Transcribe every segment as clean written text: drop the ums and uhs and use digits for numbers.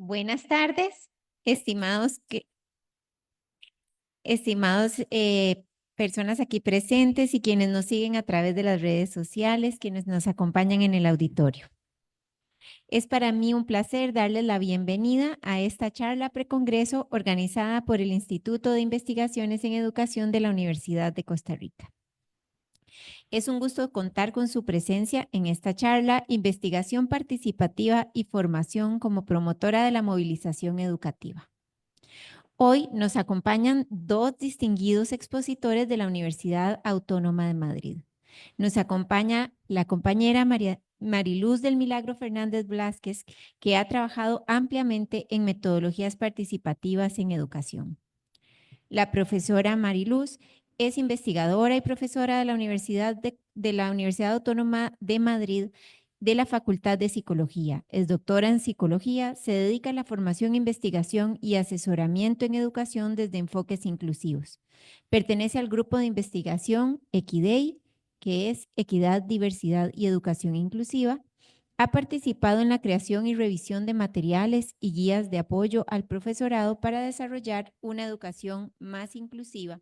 Buenas tardes, estimados, estimados personas aquí presentes y quienes nos siguen a través de las redes sociales, quienes nos acompañan en el auditorio. Es para mí un placer darles la bienvenida a esta charla precongreso organizada por el Instituto de Investigaciones en Educación de la Universidad de Costa Rica. Es un gusto contar con su presencia en esta charla, Investigación Participativa y Formación como promotora de la movilización educativa. Hoy nos acompañan dos distinguidos expositores de la Universidad Autónoma de Madrid. Nos acompaña la compañera Mariluz del Milagro Fernández Blázquez, que ha trabajado ampliamente en metodologías participativas en educación. La profesora Mariluz es investigadora y profesora de la Universidad Autónoma de Madrid de la Facultad de Psicología. Es doctora en psicología, se dedica a la formación, investigación y asesoramiento en educación desde enfoques inclusivos. Pertenece al grupo de investigación Equidei, que es Equidad, Diversidad y Educación Inclusiva. Ha participado en la creación y revisión de materiales y guías de apoyo al profesorado para desarrollar una educación más inclusiva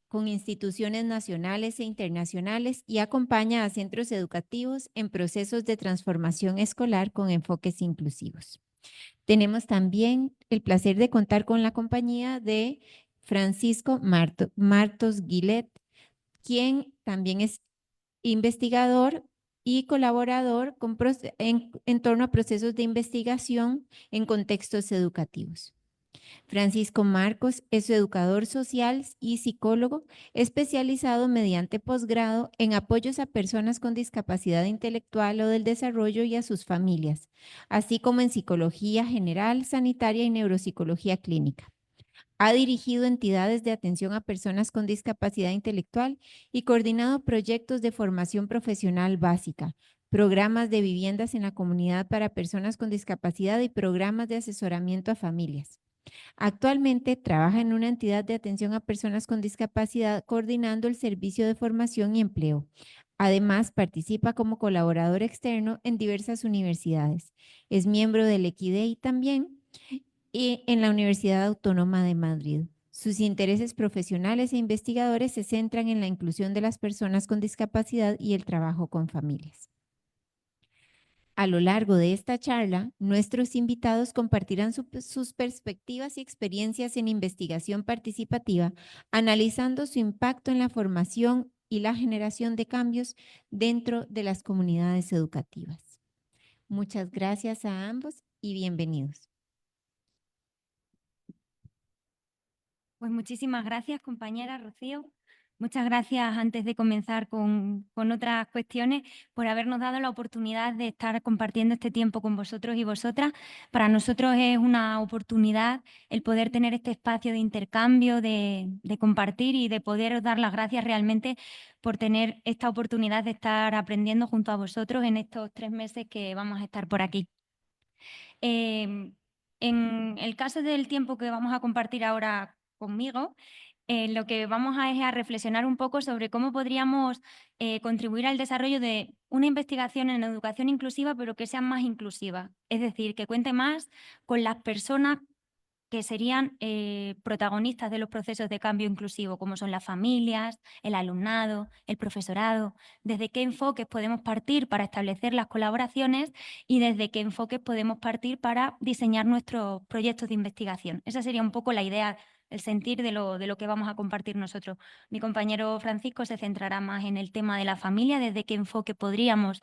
con instituciones nacionales e internacionales y acompaña a centros educativos en procesos de transformación escolar con enfoques inclusivos. Tenemos también el placer de contar con la compañía de Francisco Martos Guilet, quien también es investigador y colaborador en torno a procesos de investigación en contextos educativos. Francisco Marcos es educador social y psicólogo especializado mediante posgrado en apoyos a personas con discapacidad intelectual o del desarrollo y a sus familias, así como en psicología general, sanitaria y neuropsicología clínica. Ha dirigido entidades de atención a personas con discapacidad intelectual y coordinado proyectos de formación profesional básica, programas de viviendas en la comunidad para personas con discapacidad y programas de asesoramiento a familias. Actualmente trabaja en una entidad de atención a personas con discapacidad coordinando el servicio de formación y empleo. Además, participa como colaborador externo en diversas universidades. Es miembro del Equidei también y en la Universidad Autónoma de Madrid. Sus intereses profesionales e investigadores se centran en la inclusión de las personas con discapacidad y el trabajo con familias. A lo largo de esta charla, nuestros invitados compartirán sus perspectivas y experiencias en investigación participativa, analizando su impacto en la formación y la generación de cambios dentro de las comunidades educativas. Muchas gracias a ambos y bienvenidos. Pues muchísimas gracias, compañera Rocío. Muchas gracias, antes de comenzar con otras cuestiones, por habernos dado la oportunidad de estar compartiendo este tiempo con vosotros y vosotras. Para nosotros es una oportunidad el poder tener este espacio de intercambio, de compartir y de poderos dar las gracias realmente por tener esta oportunidad de estar aprendiendo junto a vosotros en estos 3 meses que vamos a estar por aquí. En el caso del tiempo que vamos a compartir ahora conmigo, lo que vamos es a reflexionar un poco sobre cómo podríamos contribuir al desarrollo de una investigación en educación inclusiva, pero que sea más inclusiva. Es decir, que cuente más con las personas que serían protagonistas de los procesos de cambio inclusivo, como son las familias, el alumnado, el profesorado, desde qué enfoques podemos partir para establecer las colaboraciones y desde qué enfoques podemos partir para diseñar nuestros proyectos de investigación. Esa sería un poco la idea, el sentir de lo que vamos a compartir nosotros. Mi compañero Francisco se centrará más en el tema de la familia, desde qué enfoque podríamos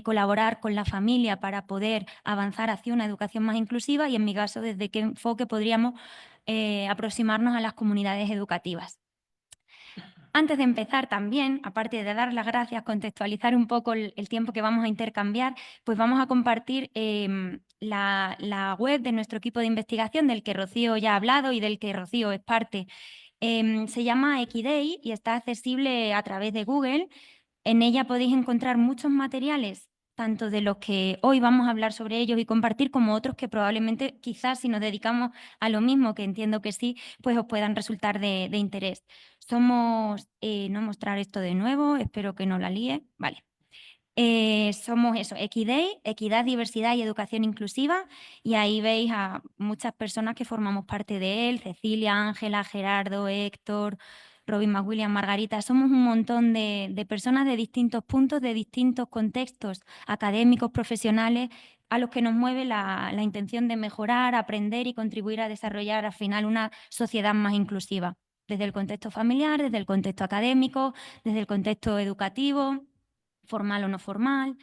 colaborar con la familia para poder avanzar hacia una educación más inclusiva y en mi caso desde qué enfoque podríamos aproximarnos a las comunidades educativas. Antes de empezar también, aparte de dar las gracias, contextualizar un poco el tiempo que vamos a intercambiar, pues vamos a compartir la web de nuestro equipo de investigación, del que Rocío ya ha hablado y del que Rocío es parte. Se llama Equidei y está accesible a través de Google. En ella podéis encontrar muchos materiales, tanto de los que hoy vamos a hablar sobre ellos y compartir, como otros que probablemente, quizás si nos dedicamos a lo mismo, que entiendo que sí, pues os puedan resultar de interés. No mostrar esto de nuevo, espero que no la líe. Vale. Somos eso, Equiday, Equidad, Diversidad y Educación Inclusiva, y ahí veis a muchas personas que formamos parte de él: Cecilia, Ángela, Gerardo, Héctor, Robin McWilliam, Margarita. Somos un montón de personas de distintos puntos, de distintos contextos académicos, profesionales, a los que nos mueve la intención de mejorar, aprender y contribuir a desarrollar al final una sociedad más inclusiva, desde el contexto familiar, desde el contexto académico, desde el contexto educativo, formal o no formal.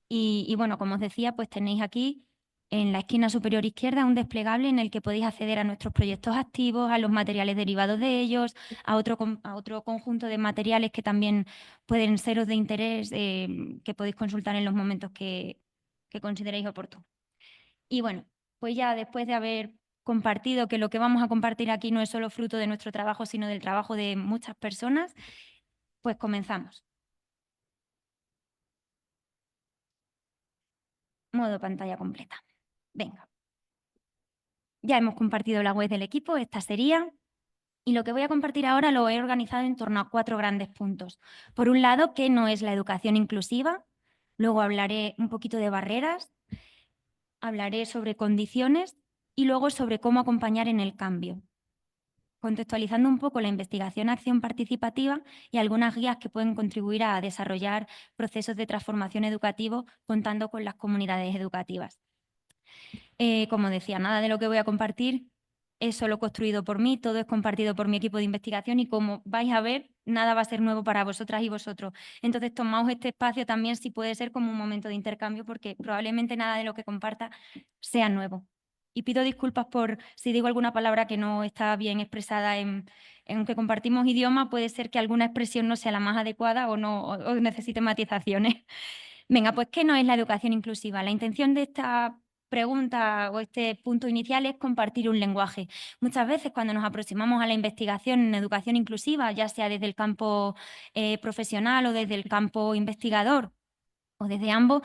Y bueno, como os decía, pues tenéis aquí en la esquina superior izquierda un desplegable en el que podéis acceder a nuestros proyectos activos, a los materiales derivados de ellos, a otro conjunto de materiales que también pueden seros de interés, que podéis consultar en los momentos que consideréis oportuno. Y bueno, pues ya después de haber compartido que lo que vamos a compartir aquí no es solo fruto de nuestro trabajo, sino del trabajo de muchas personas, pues comenzamos. Modo pantalla completa. Venga. Ya hemos compartido la web del equipo, esta sería. Y lo que voy a compartir ahora lo he organizado en torno a 4 grandes puntos. Por un lado, ¿qué no es la educación inclusiva? Luego hablaré un poquito de barreras, hablaré sobre condiciones y luego sobre cómo acompañar en el cambio, contextualizando un poco la investigación-acción participativa y algunas guías que pueden contribuir a desarrollar procesos de transformación educativo contando con las comunidades educativas. Como decía, nada de lo que voy a compartir es solo construido por mí, todo es compartido por mi equipo de investigación y, como vais a ver, nada va a ser nuevo para vosotras y vosotros. Entonces, tomaos este espacio también, si puede ser, como un momento de intercambio, porque probablemente nada de lo que comparta sea nuevo. Y pido disculpas por si digo alguna palabra que no está bien expresada en que compartimos idioma, puede ser que alguna expresión no sea la más adecuada o o necesite matizaciones. Venga, pues, ¿qué no es la educación inclusiva? La intención de esta pregunta o este punto inicial es compartir un lenguaje. Muchas veces, cuando nos aproximamos a la investigación en educación inclusiva, ya sea desde el campo profesional o desde el campo investigador, o desde ambos,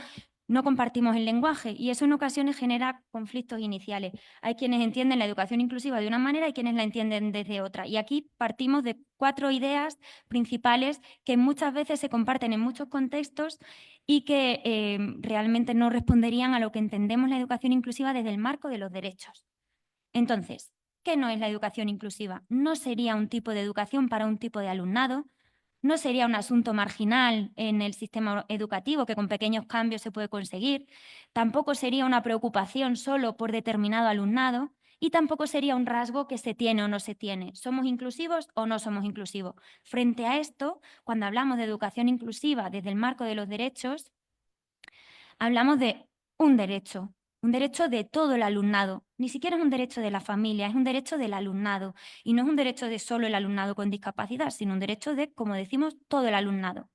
no compartimos el lenguaje, y eso en ocasiones genera conflictos iniciales. Hay quienes entienden la educación inclusiva de una manera y quienes la entienden desde otra. Y aquí partimos de 4 ideas principales que muchas veces se comparten en muchos contextos y que realmente no responderían a lo que entendemos la educación inclusiva desde el marco de los derechos. Entonces, ¿qué no es la educación inclusiva? No sería un tipo de educación para un tipo de alumnado, no sería un asunto marginal en el sistema educativo que con pequeños cambios se puede conseguir, tampoco sería una preocupación solo por determinado alumnado y tampoco sería un rasgo que se tiene o no se tiene. ¿Somos inclusivos o no somos inclusivos? Frente a esto, cuando hablamos de educación inclusiva desde el marco de los derechos, hablamos de un derecho de todo el alumnado. Ni siquiera es un derecho de la familia, es un derecho del alumnado. Y no es un derecho de solo el alumnado con discapacidad, sino un derecho de, como decimos, todo el alumnado.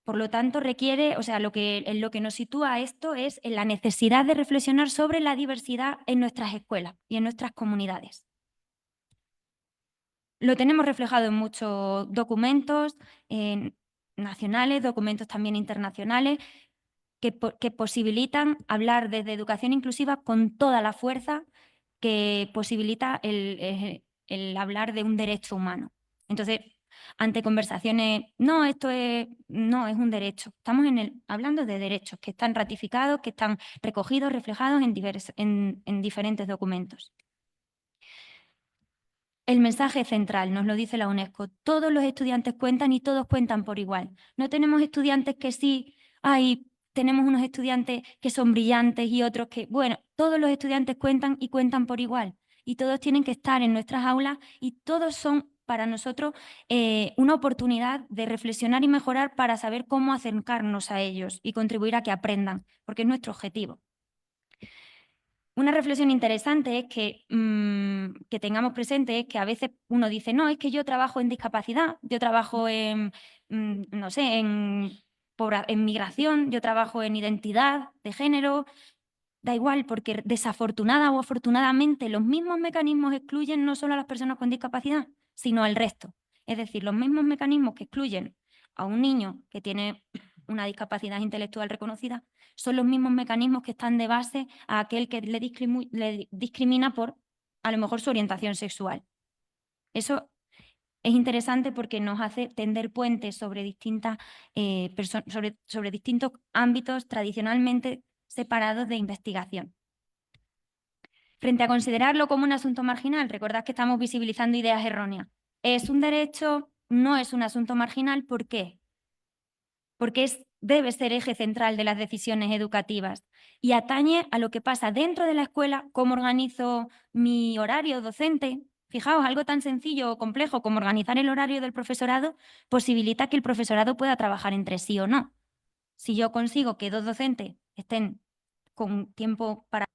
Por lo tanto, requiere, o sea, lo que nos sitúa esto es en la necesidad de reflexionar sobre la diversidad en nuestras escuelas y en nuestras comunidades. Lo tenemos reflejado en muchos documentos nacionales, documentos también internacionales, que posibilitan hablar desde educación inclusiva con toda la fuerza que posibilita el hablar de un derecho humano. Entonces, ante conversaciones, no, no, es un derecho. Estamos hablando de derechos que están ratificados, que están recogidos, reflejados en diferentes documentos. El mensaje central nos lo dice la UNESCO: todos los estudiantes cuentan y todos cuentan por igual. No tenemos estudiantes que sí, tenemos unos estudiantes que son brillantes y otros que, bueno, todos los estudiantes cuentan y cuentan por igual. Y todos tienen que estar en nuestras aulas y todos son para nosotros una oportunidad de reflexionar y mejorar para saber cómo acercarnos a ellos y contribuir a que aprendan, porque es nuestro objetivo. Una reflexión interesante es que tengamos presente es que a veces uno dice: no, es que yo trabajo en discapacidad, yo trabajo no sé, en migración, yo trabajo en identidad de género. Da igual, porque desafortunada o afortunadamente los mismos mecanismos excluyen no solo a las personas con discapacidad, sino al resto. Es decir, los mismos mecanismos que excluyen a un niño que tiene una discapacidad intelectual reconocida son los mismos mecanismos que están de base a aquel que le discrimina por, a lo mejor, su orientación sexual. Eso es interesante porque nos hace tender puentes sobre, sobre distintos ámbitos tradicionalmente separados de investigación. Frente a considerarlo como un asunto marginal, recordad que estamos visibilizando ideas erróneas. ¿Es un derecho? No es un asunto marginal. ¿Por qué? Porque debe ser eje central de las decisiones educativas y atañe a lo que pasa dentro de la escuela, cómo organizo mi horario docente. Fijaos, algo tan sencillo o complejo como organizar el horario del profesorado posibilita que el profesorado pueda trabajar entre sí o no. Si yo consigo que 2 docentes estén con tiempo para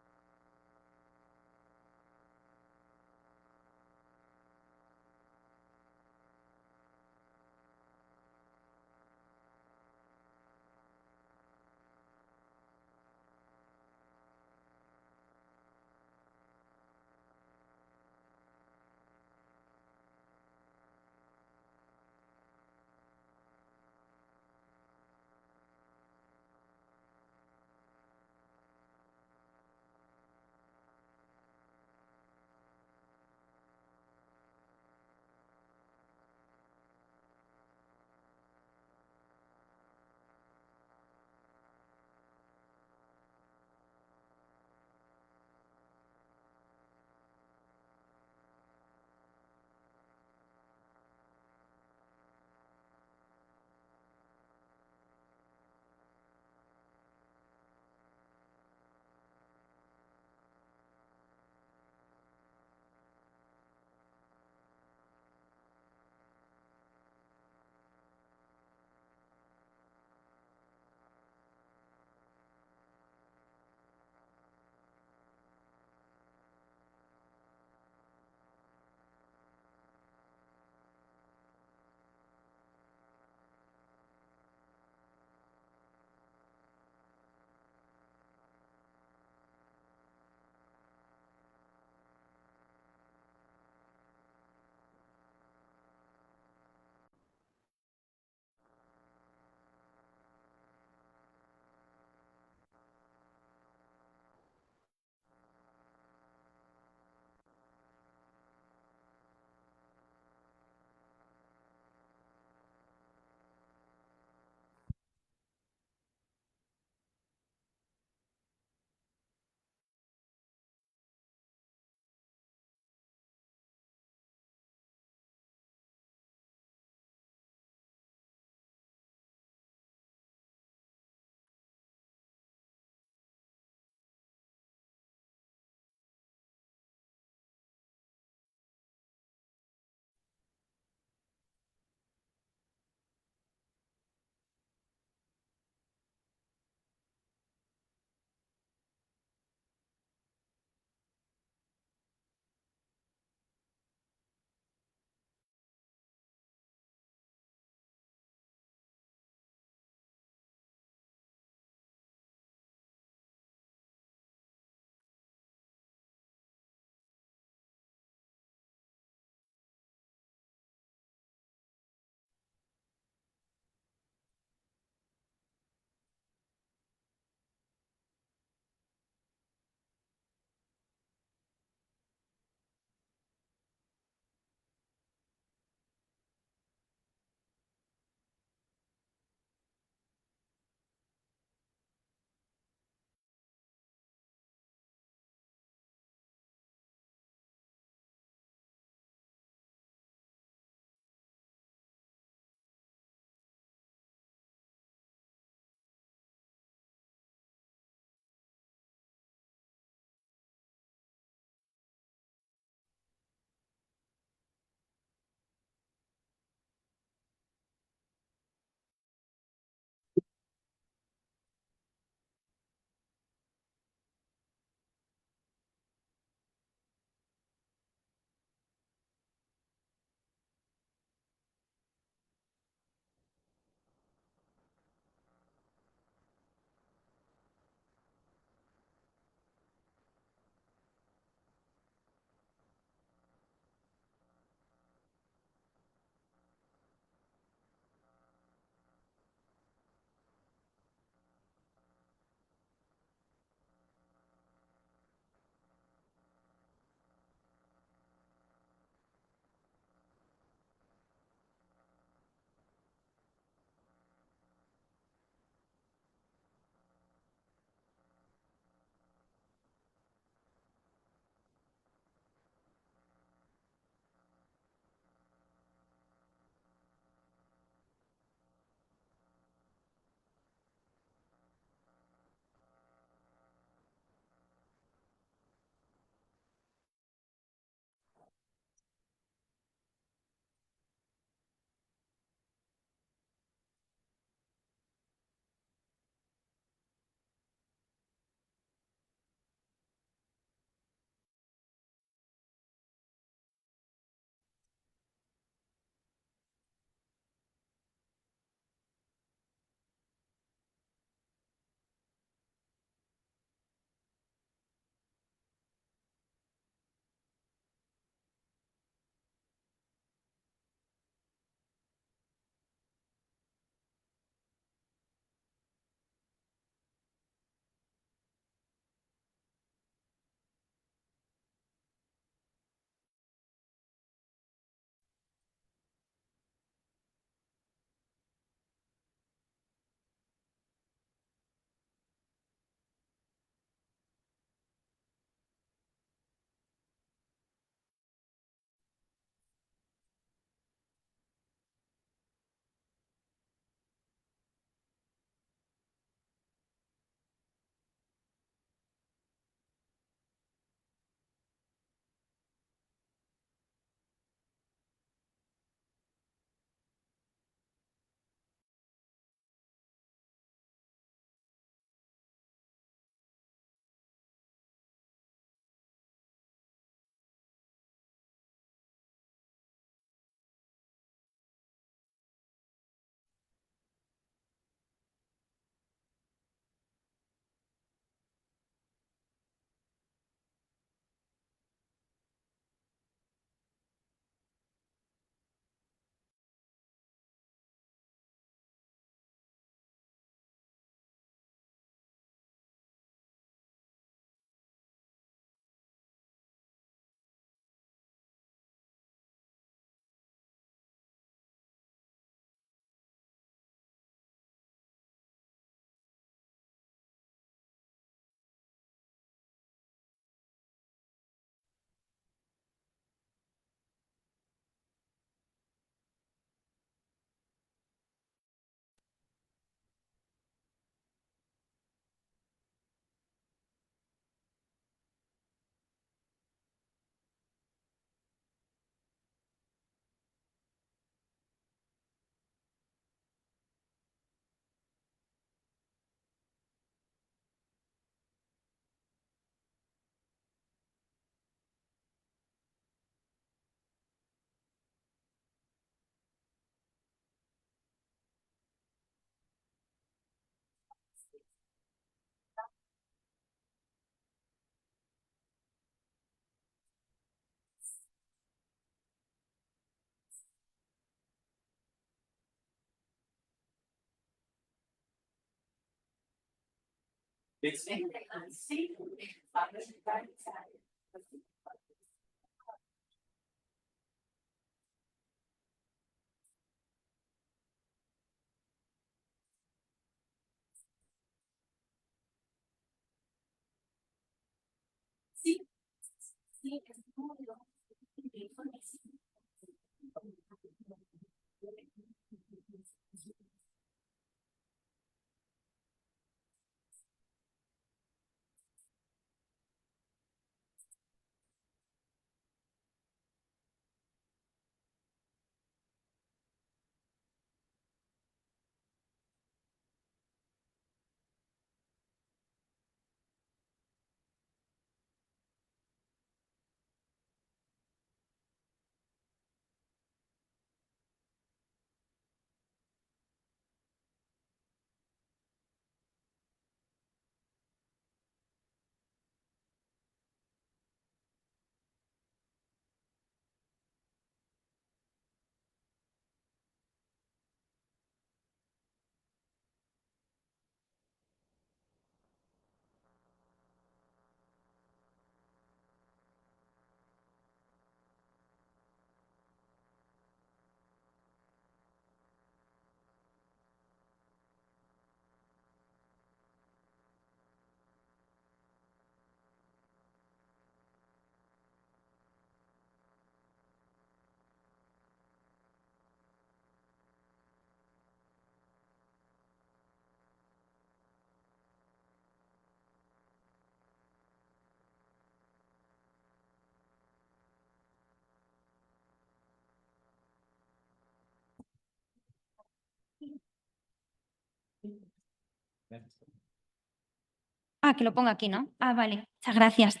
Ah, que lo ponga aquí, ¿no? Ah, vale. Muchas gracias.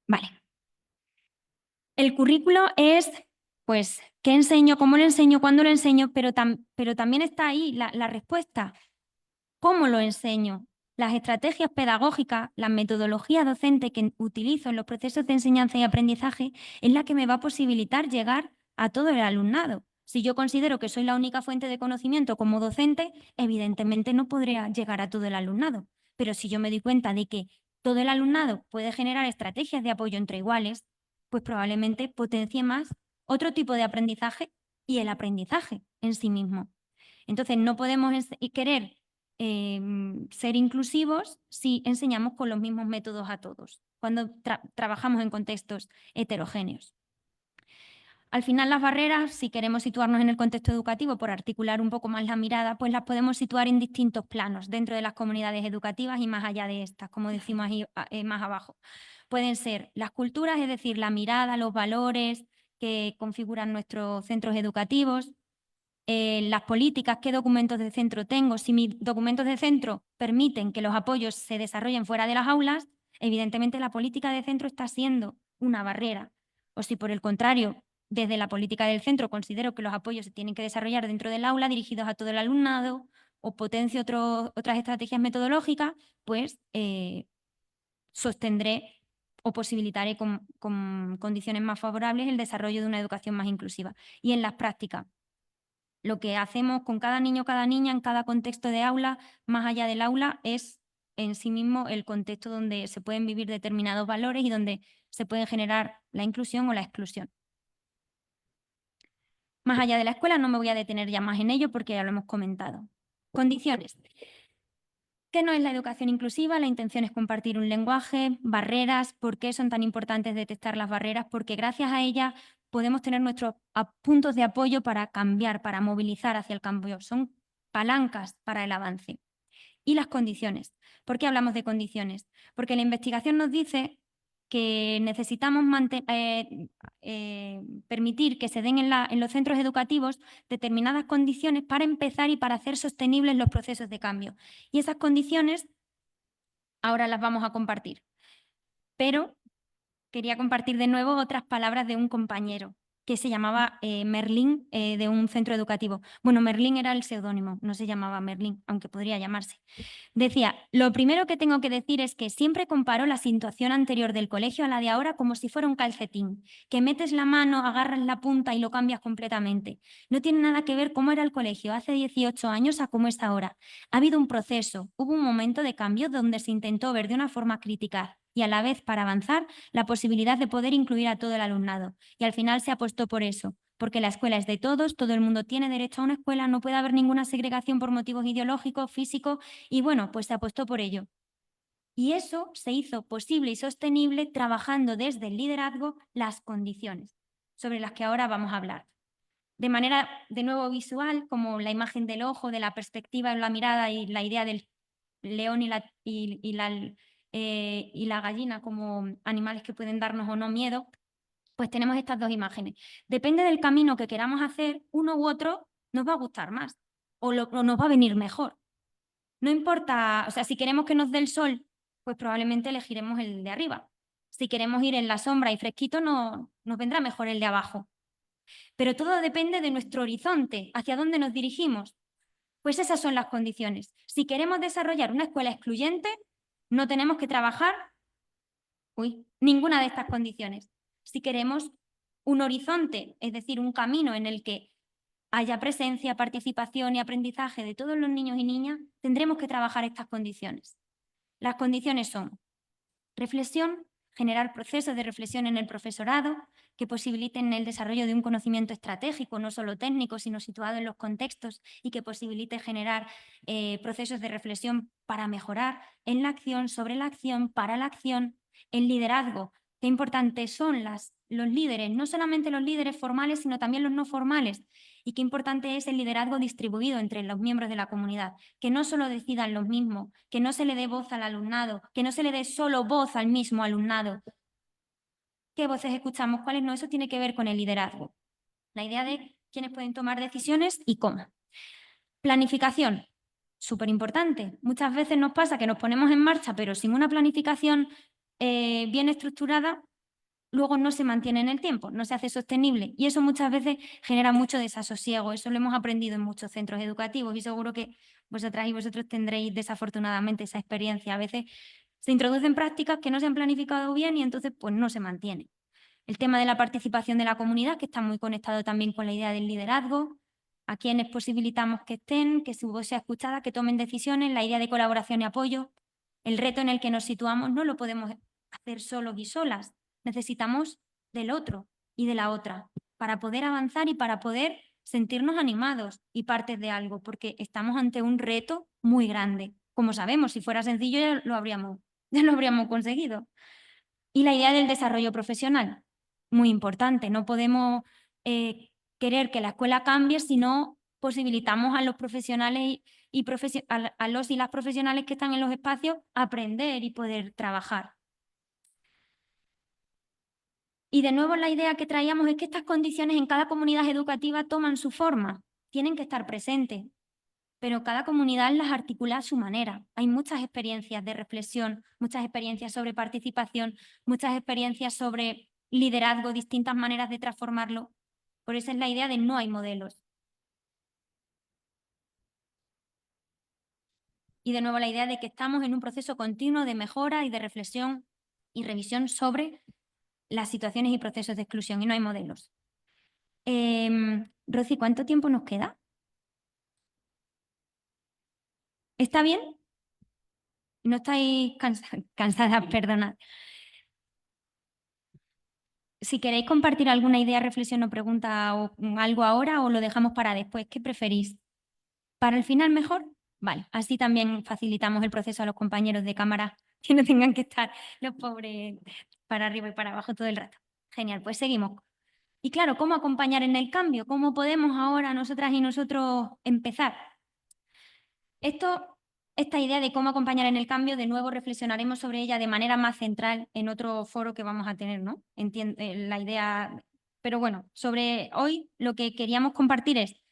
Vale. El currículo es, pues, ¿qué enseño? ¿Cómo lo enseño? ¿Cuándo lo enseño? Pero también está ahí la respuesta. ¿Cómo lo enseño? Las estrategias pedagógicas, la metodología docente que utilizo en los procesos de enseñanza y aprendizaje es la que me va a posibilitar llegar a todo el alumnado. Si yo considero que soy la única fuente de conocimiento como docente, evidentemente no podré llegar a todo el alumnado. Pero si yo me doy cuenta de que todo el alumnado puede generar estrategias de apoyo entre iguales, pues probablemente potencie más otro tipo de aprendizaje y el aprendizaje en sí mismo. Entonces, no podemos querer ser inclusivos si enseñamos con los mismos métodos a todos, cuando trabajamos en contextos heterogéneos. Al final, las barreras, si queremos situarnos en el contexto educativo por articular un poco más la mirada, pues las podemos situar en distintos planos dentro de las comunidades educativas y más allá de estas, como decimos ahí más abajo. Pueden ser las culturas, es decir, la mirada, los valores que configuran nuestros centros educativos, las políticas, qué documentos de centro tengo. Si mis documentos de centro permiten que los apoyos se desarrollen fuera de las aulas, evidentemente la política de centro está siendo una barrera. O si por el contrario, desde la política del centro considero que los apoyos se tienen que desarrollar dentro del aula, dirigidos a todo el alumnado, o potencio otras estrategias metodológicas, pues sostendré o posibilitaré con condiciones más favorables el desarrollo de una educación más inclusiva. Y en las prácticas, lo que hacemos con cada niño o cada niña en cada contexto de aula, más allá del aula, es en sí mismo el contexto donde se pueden vivir determinados valores y donde se puede generar la inclusión o la exclusión. Más allá de la escuela no me voy a detener ya más en ello porque ya lo hemos comentado. Condiciones. ¿Qué no es la educación inclusiva? La intención es compartir un lenguaje, barreras. ¿Por qué son tan importantes detectar las barreras? Porque gracias a ellas podemos tener nuestros puntos de apoyo para cambiar, para movilizar hacia el cambio. Son palancas para el avance. Y las condiciones. ¿Por qué hablamos de condiciones? Porque la investigación nos dice que necesitamos permitir que se den en los centros educativos determinadas condiciones para empezar y para hacer sostenibles los procesos de cambio. Y esas condiciones ahora las vamos a compartir. Pero quería compartir de nuevo otras palabras de un compañero que se llamaba Merlín, de un centro educativo. Bueno, Merlín era el seudónimo, no se llamaba Merlín, aunque podría llamarse. Decía, lo primero que tengo que decir es que siempre comparo la situación anterior del colegio a la de ahora como si fuera un calcetín, que metes la mano, agarras la punta y lo cambias completamente. No tiene nada que ver cómo era el colegio hace 18 años a cómo es ahora. Ha habido un proceso, hubo un momento de cambio donde se intentó ver de una forma crítica y a la vez, para avanzar, la posibilidad de poder incluir a todo el alumnado. Y al final se apostó por eso, porque la escuela es de todos, todo el mundo tiene derecho a una escuela, no puede haber ninguna segregación por motivos ideológicos, físicos, y bueno, pues se apostó por ello. Y eso se hizo posible y sostenible trabajando desde el liderazgo las condiciones, sobre las que ahora vamos a hablar. De manera, de nuevo, visual, como la imagen del ojo, de la perspectiva en la mirada y la idea del león y la gallina como animales que pueden darnos o no miedo, pues tenemos estas dos imágenes. Depende del camino que queramos hacer, uno u otro nos va a gustar más o nos va a venir mejor. No importa, o sea, si queremos que nos dé el sol, pues probablemente elegiremos el de arriba. Si queremos ir en la sombra y fresquito, nos vendrá mejor el de abajo. Pero todo depende de nuestro horizonte, hacia dónde nos dirigimos. Pues esas son las condiciones. Si queremos desarrollar una escuela excluyente, no tenemos que trabajar ninguna de estas condiciones. Si queremos un horizonte, es decir, un camino en el que haya presencia, participación y aprendizaje de todos los niños y niñas, tendremos que trabajar estas condiciones. Las condiciones son reflexión, generar procesos de reflexión en el profesorado que posibiliten el desarrollo de un conocimiento estratégico, no solo técnico, sino situado en los contextos y que posibilite generar procesos de reflexión para mejorar en la acción, sobre la acción, para la acción, el liderazgo. Qué importantes son los líderes, no solamente los líderes formales, sino también los no formales. Y qué importante es el liderazgo distribuido entre los miembros de la comunidad, que no solo decidan los mismos, que no se le dé voz al alumnado, que no se le dé solo voz al mismo alumnado. ¿Qué voces escuchamos? ¿Cuáles no? Eso tiene que ver con el liderazgo. La idea de quiénes pueden tomar decisiones y cómo. Planificación, súper importante. Muchas veces nos pasa que nos ponemos en marcha, pero sin una planificación bien estructurada, luego no se mantiene en el tiempo, no se hace sostenible y eso muchas veces genera mucho desasosiego. Eso lo hemos aprendido en muchos centros educativos y seguro que vosotras y vosotros tendréis desafortunadamente esa experiencia. A veces se introducen prácticas que no se han planificado bien y entonces pues no se mantienen. El tema de la participación de la comunidad, que está muy conectado también con la idea del liderazgo, a quienes posibilitamos que estén, que su voz sea escuchada, que tomen decisiones, la idea de colaboración y apoyo. El reto en el que nos situamos no lo podemos hacer solos y solas, necesitamos del otro y de la otra para poder avanzar y para poder sentirnos animados y partes de algo, porque estamos ante un reto muy grande. Como sabemos, si fuera sencillo ya lo habríamos conseguido. Y la idea del desarrollo profesional, muy importante. No podemos querer que la escuela cambie si no posibilitamos a los profesionales a los y las profesionales que están en los espacios aprender y poder trabajar. Y de nuevo la idea que traíamos es que estas condiciones en cada comunidad educativa toman su forma, tienen que estar presentes, pero cada comunidad las articula a su manera. Hay muchas experiencias de reflexión, muchas experiencias sobre participación, muchas experiencias sobre liderazgo, distintas maneras de transformarlo. Por eso es la idea de no hay modelos. Y de nuevo la idea de que estamos en un proceso continuo de mejora y de reflexión y revisión sobre las situaciones y procesos de exclusión y no hay modelos. Rosy, ¿cuánto tiempo nos queda? ¿Está bien? ¿No estáis cansadas? Perdonad. Si queréis compartir alguna idea, reflexión o pregunta o algo ahora o lo dejamos para después, ¿qué preferís? ¿Para el final mejor? Vale, así también facilitamos el proceso a los compañeros de cámara que no tengan que estar los pobres para arriba y para abajo todo el rato. Genial, pues seguimos. Y claro, ¿cómo acompañar en el cambio? ¿Cómo podemos ahora nosotras y nosotros empezar? Esta idea de cómo acompañar en el cambio, de nuevo reflexionaremos sobre ella de manera más central en otro foro que vamos a tener, ¿no? La idea, pero bueno, sobre hoy lo que queríamos compartir es,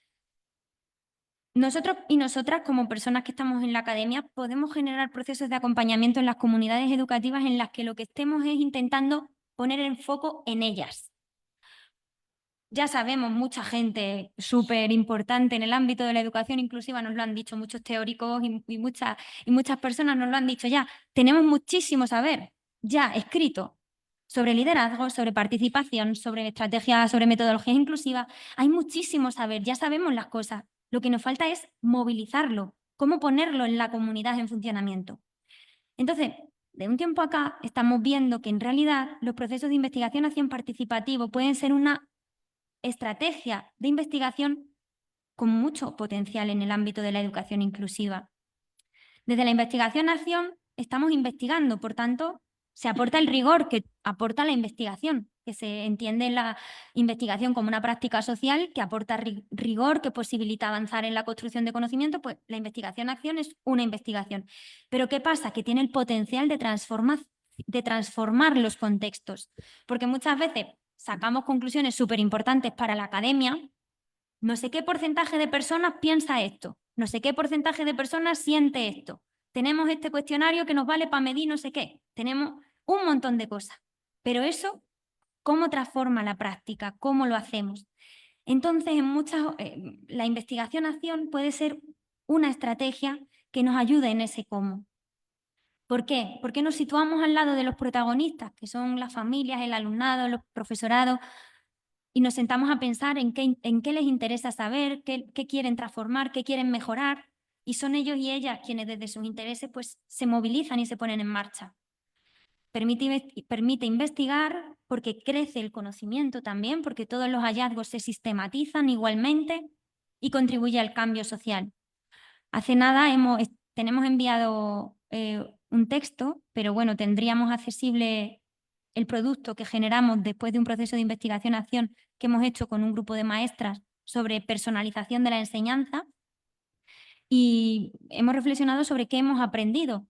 nosotros y nosotras como personas que estamos en la academia podemos generar procesos de acompañamiento en las comunidades educativas en las que lo que estemos es intentando poner el foco en ellas. ya sabemos, mucha gente súper importante en el ámbito de la educación inclusiva nos lo han dicho, muchos teóricos y muchas personas nos lo han dicho ya. Tenemos muchísimo saber ya escrito sobre liderazgo, sobre participación, sobre estrategias, sobre metodologías inclusivas. Hay muchísimo saber, ya sabemos las cosas. Lo que nos falta es movilizarlo, cómo ponerlo en la comunidad en funcionamiento. Entonces, de un tiempo acá estamos viendo que en realidad los procesos de investigación-acción participativo pueden ser una estrategia de investigación con mucho potencial en el ámbito de la educación inclusiva. Desde la investigación-acción estamos investigando, por tanto, se aporta el rigor que aporta la investigación, que se entiende la investigación como una práctica social que aporta rigor, que posibilita avanzar en la construcción de conocimiento, pues la investigación-acción es una investigación. Pero ¿qué pasa? Que tiene el potencial de transformar los contextos, porque muchas veces sacamos conclusiones súper importantes para la academia. No sé qué porcentaje de personas piensa esto, no sé qué porcentaje de personas siente esto. Tenemos este cuestionario que nos vale para medir no sé qué. Tenemos un montón de cosas. Pero eso, ¿cómo transforma la práctica? ¿Cómo lo hacemos? Entonces, la investigación-acción puede ser una estrategia que nos ayude en ese cómo. ¿Por qué? Porque nos situamos al lado de los protagonistas, que son las familias, el alumnado, los profesorados, y nos sentamos a pensar en qué les interesa saber, qué quieren transformar, qué quieren mejorar, y son ellos y ellas quienes desde sus intereses pues, se movilizan y se ponen en marcha. Permite investigar porque crece el conocimiento también, porque todos los hallazgos se sistematizan igualmente y contribuye al cambio social. Hace nada tenemos enviado un texto, pero bueno, tendríamos accesible el producto que generamos después de un proceso de investigación-acción que hemos hecho con un grupo de maestras sobre personalización de la enseñanza, y hemos reflexionado sobre qué hemos aprendido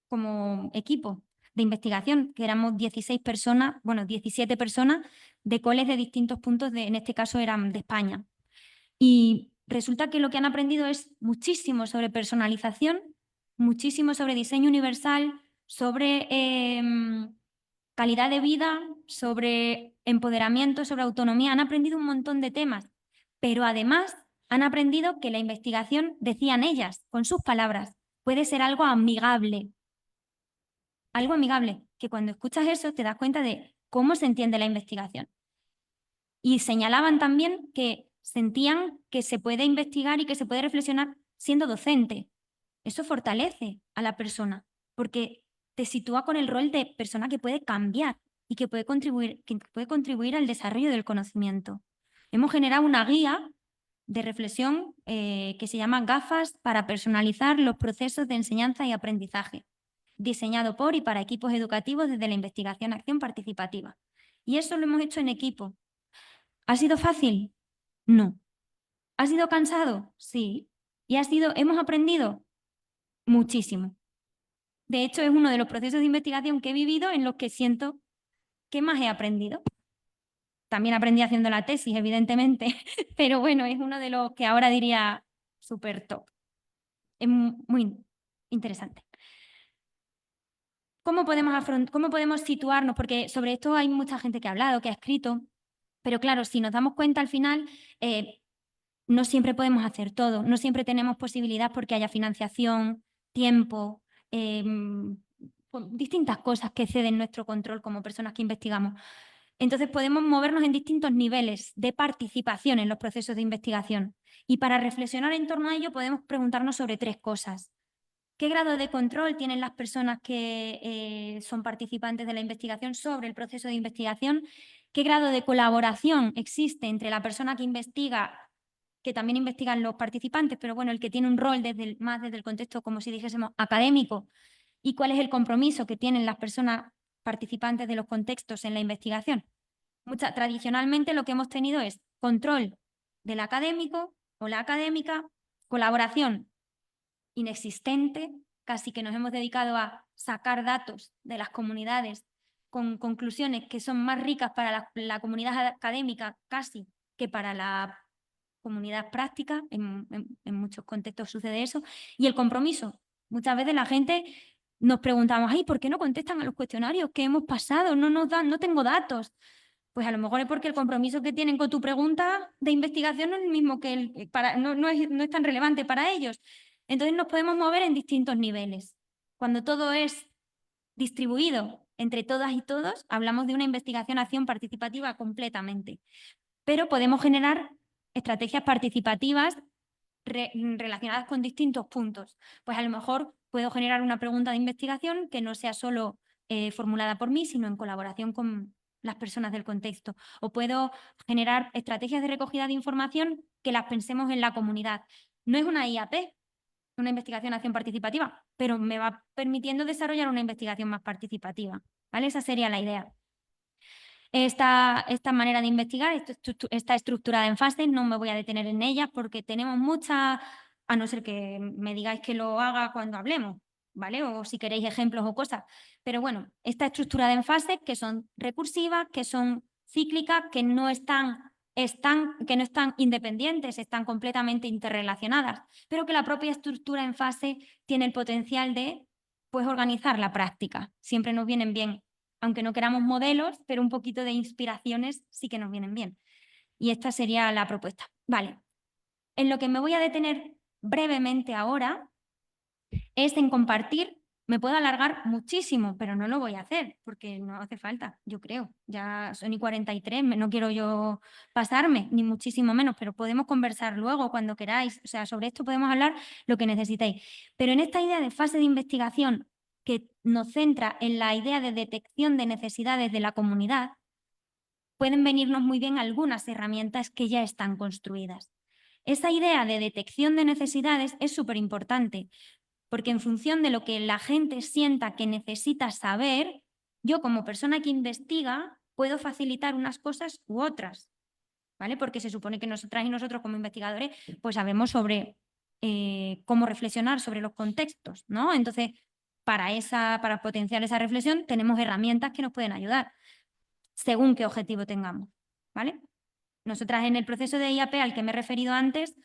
como equipo de investigación, que éramos 16 personas, bueno, 17 personas de coles de distintos puntos, en este caso eran de España. Y resulta que lo que han aprendido es muchísimo sobre personalización, muchísimo sobre diseño universal, sobre calidad de vida, sobre empoderamiento, sobre autonomía. Han aprendido un montón de temas, pero además han aprendido que la investigación, decían ellas, con sus palabras, puede ser algo amigable. Algo amigable, que cuando escuchas eso te das cuenta de cómo se entiende la investigación. Y señalaban también que sentían que se puede investigar y que se puede reflexionar siendo docente. Eso fortalece a la persona, porque te sitúa con el rol de persona que puede cambiar y que puede contribuir al desarrollo del conocimiento. Hemos generado una guía de reflexión que se llama Gafas para personalizar los procesos de enseñanza y aprendizaje, diseñado por y para equipos educativos desde la investigación-acción participativa. Y eso lo hemos hecho en equipo. ¿Ha sido fácil? No. ¿Ha sido cansado? Sí. ¿Y hemos aprendido? Muchísimo. De hecho, es uno de los procesos de investigación que he vivido en los que siento que más he aprendido. También aprendí haciendo la tesis, evidentemente, pero bueno, es uno de los que ahora diría súper top. Es muy interesante. ¿Cómo podemos situarnos? Porque sobre esto hay mucha gente que ha hablado, que ha escrito, pero claro, si nos damos cuenta al final, no siempre podemos hacer todo, no siempre tenemos posibilidad porque haya financiación, tiempo, distintas cosas que exceden nuestro control como personas que investigamos. Entonces podemos movernos en distintos niveles de participación en los procesos de investigación. Y para reflexionar en torno a ello podemos preguntarnos sobre tres cosas. ¿Qué grado de control tienen las personas que son participantes de la investigación sobre el proceso de investigación? ¿Qué grado de colaboración existe entre la persona que investiga, que también investigan los participantes, pero bueno, el que tiene un rol más desde el contexto, como si dijésemos, académico? ¿Y cuál es el compromiso que tienen las personas participantes de los contextos en la investigación? Tradicionalmente lo que hemos tenido es control del académico o la académica, colaboración inexistente, casi que nos hemos dedicado a sacar datos de las comunidades con conclusiones que son más ricas para la comunidad académica casi que para la comunidad práctica. En muchos contextos sucede eso. Y el compromiso. Muchas veces la gente nos preguntamos, ay, ¿por qué no contestan a los cuestionarios que hemos pasado? No nos dan, no tengo datos. Pues a lo mejor es porque el compromiso que tienen con tu pregunta de investigación no es el mismo que no es tan relevante para ellos. Entonces nos podemos mover en distintos niveles. Cuando todo es distribuido entre todas y todos, hablamos de una investigación-acción participativa completamente. Pero podemos generar estrategias participativas relacionadas con distintos puntos. Pues a lo mejor puedo generar una pregunta de investigación que no sea solo formulada por mí, sino en colaboración con las personas del contexto. O puedo generar estrategias de recogida de información que las pensemos en la comunidad. No es una IAP, una investigación-acción participativa, pero me va permitiendo desarrollar una investigación más participativa, ¿vale? Esa sería la idea. Esta manera de investigar está estructurada en fases, no me voy a detener en ellas porque tenemos muchas, a no ser que me digáis que lo haga cuando hablemos, ¿vale? O si queréis ejemplos o cosas. Pero bueno, está estructurada en fases que son recursivas, que son cíclicas, que no están independientes, están completamente interrelacionadas, pero que la propia estructura en fase tiene el potencial de, pues, organizar la práctica. Siempre nos vienen bien, aunque no queramos modelos, pero un poquito de inspiraciones sí que nos vienen bien. Y esta sería la propuesta. Vale. En lo que me voy a detener brevemente ahora es en compartir. Me puedo alargar muchísimo, pero no lo voy a hacer porque no hace falta, yo creo. Ya son y 43, no quiero yo pasarme, ni muchísimo menos, pero podemos conversar luego cuando queráis. O sea, sobre esto podemos hablar lo que necesitéis. Pero en esta idea de fase de investigación que nos centra en la idea de detección de necesidades de la comunidad, pueden venirnos muy bien algunas herramientas que ya están construidas. Esa idea de detección de necesidades es súper importante, porque en función de lo que la gente sienta que necesita saber, yo como persona que investiga puedo facilitar unas cosas u otras, ¿vale? Porque se supone que nosotras y nosotros como investigadores pues sabemos sobre cómo reflexionar sobre los contextos, ¿no? Entonces, para potenciar esa reflexión tenemos herramientas que nos pueden ayudar según qué objetivo tengamos, ¿vale? Nosotras en el proceso de IAP al que me he referido antes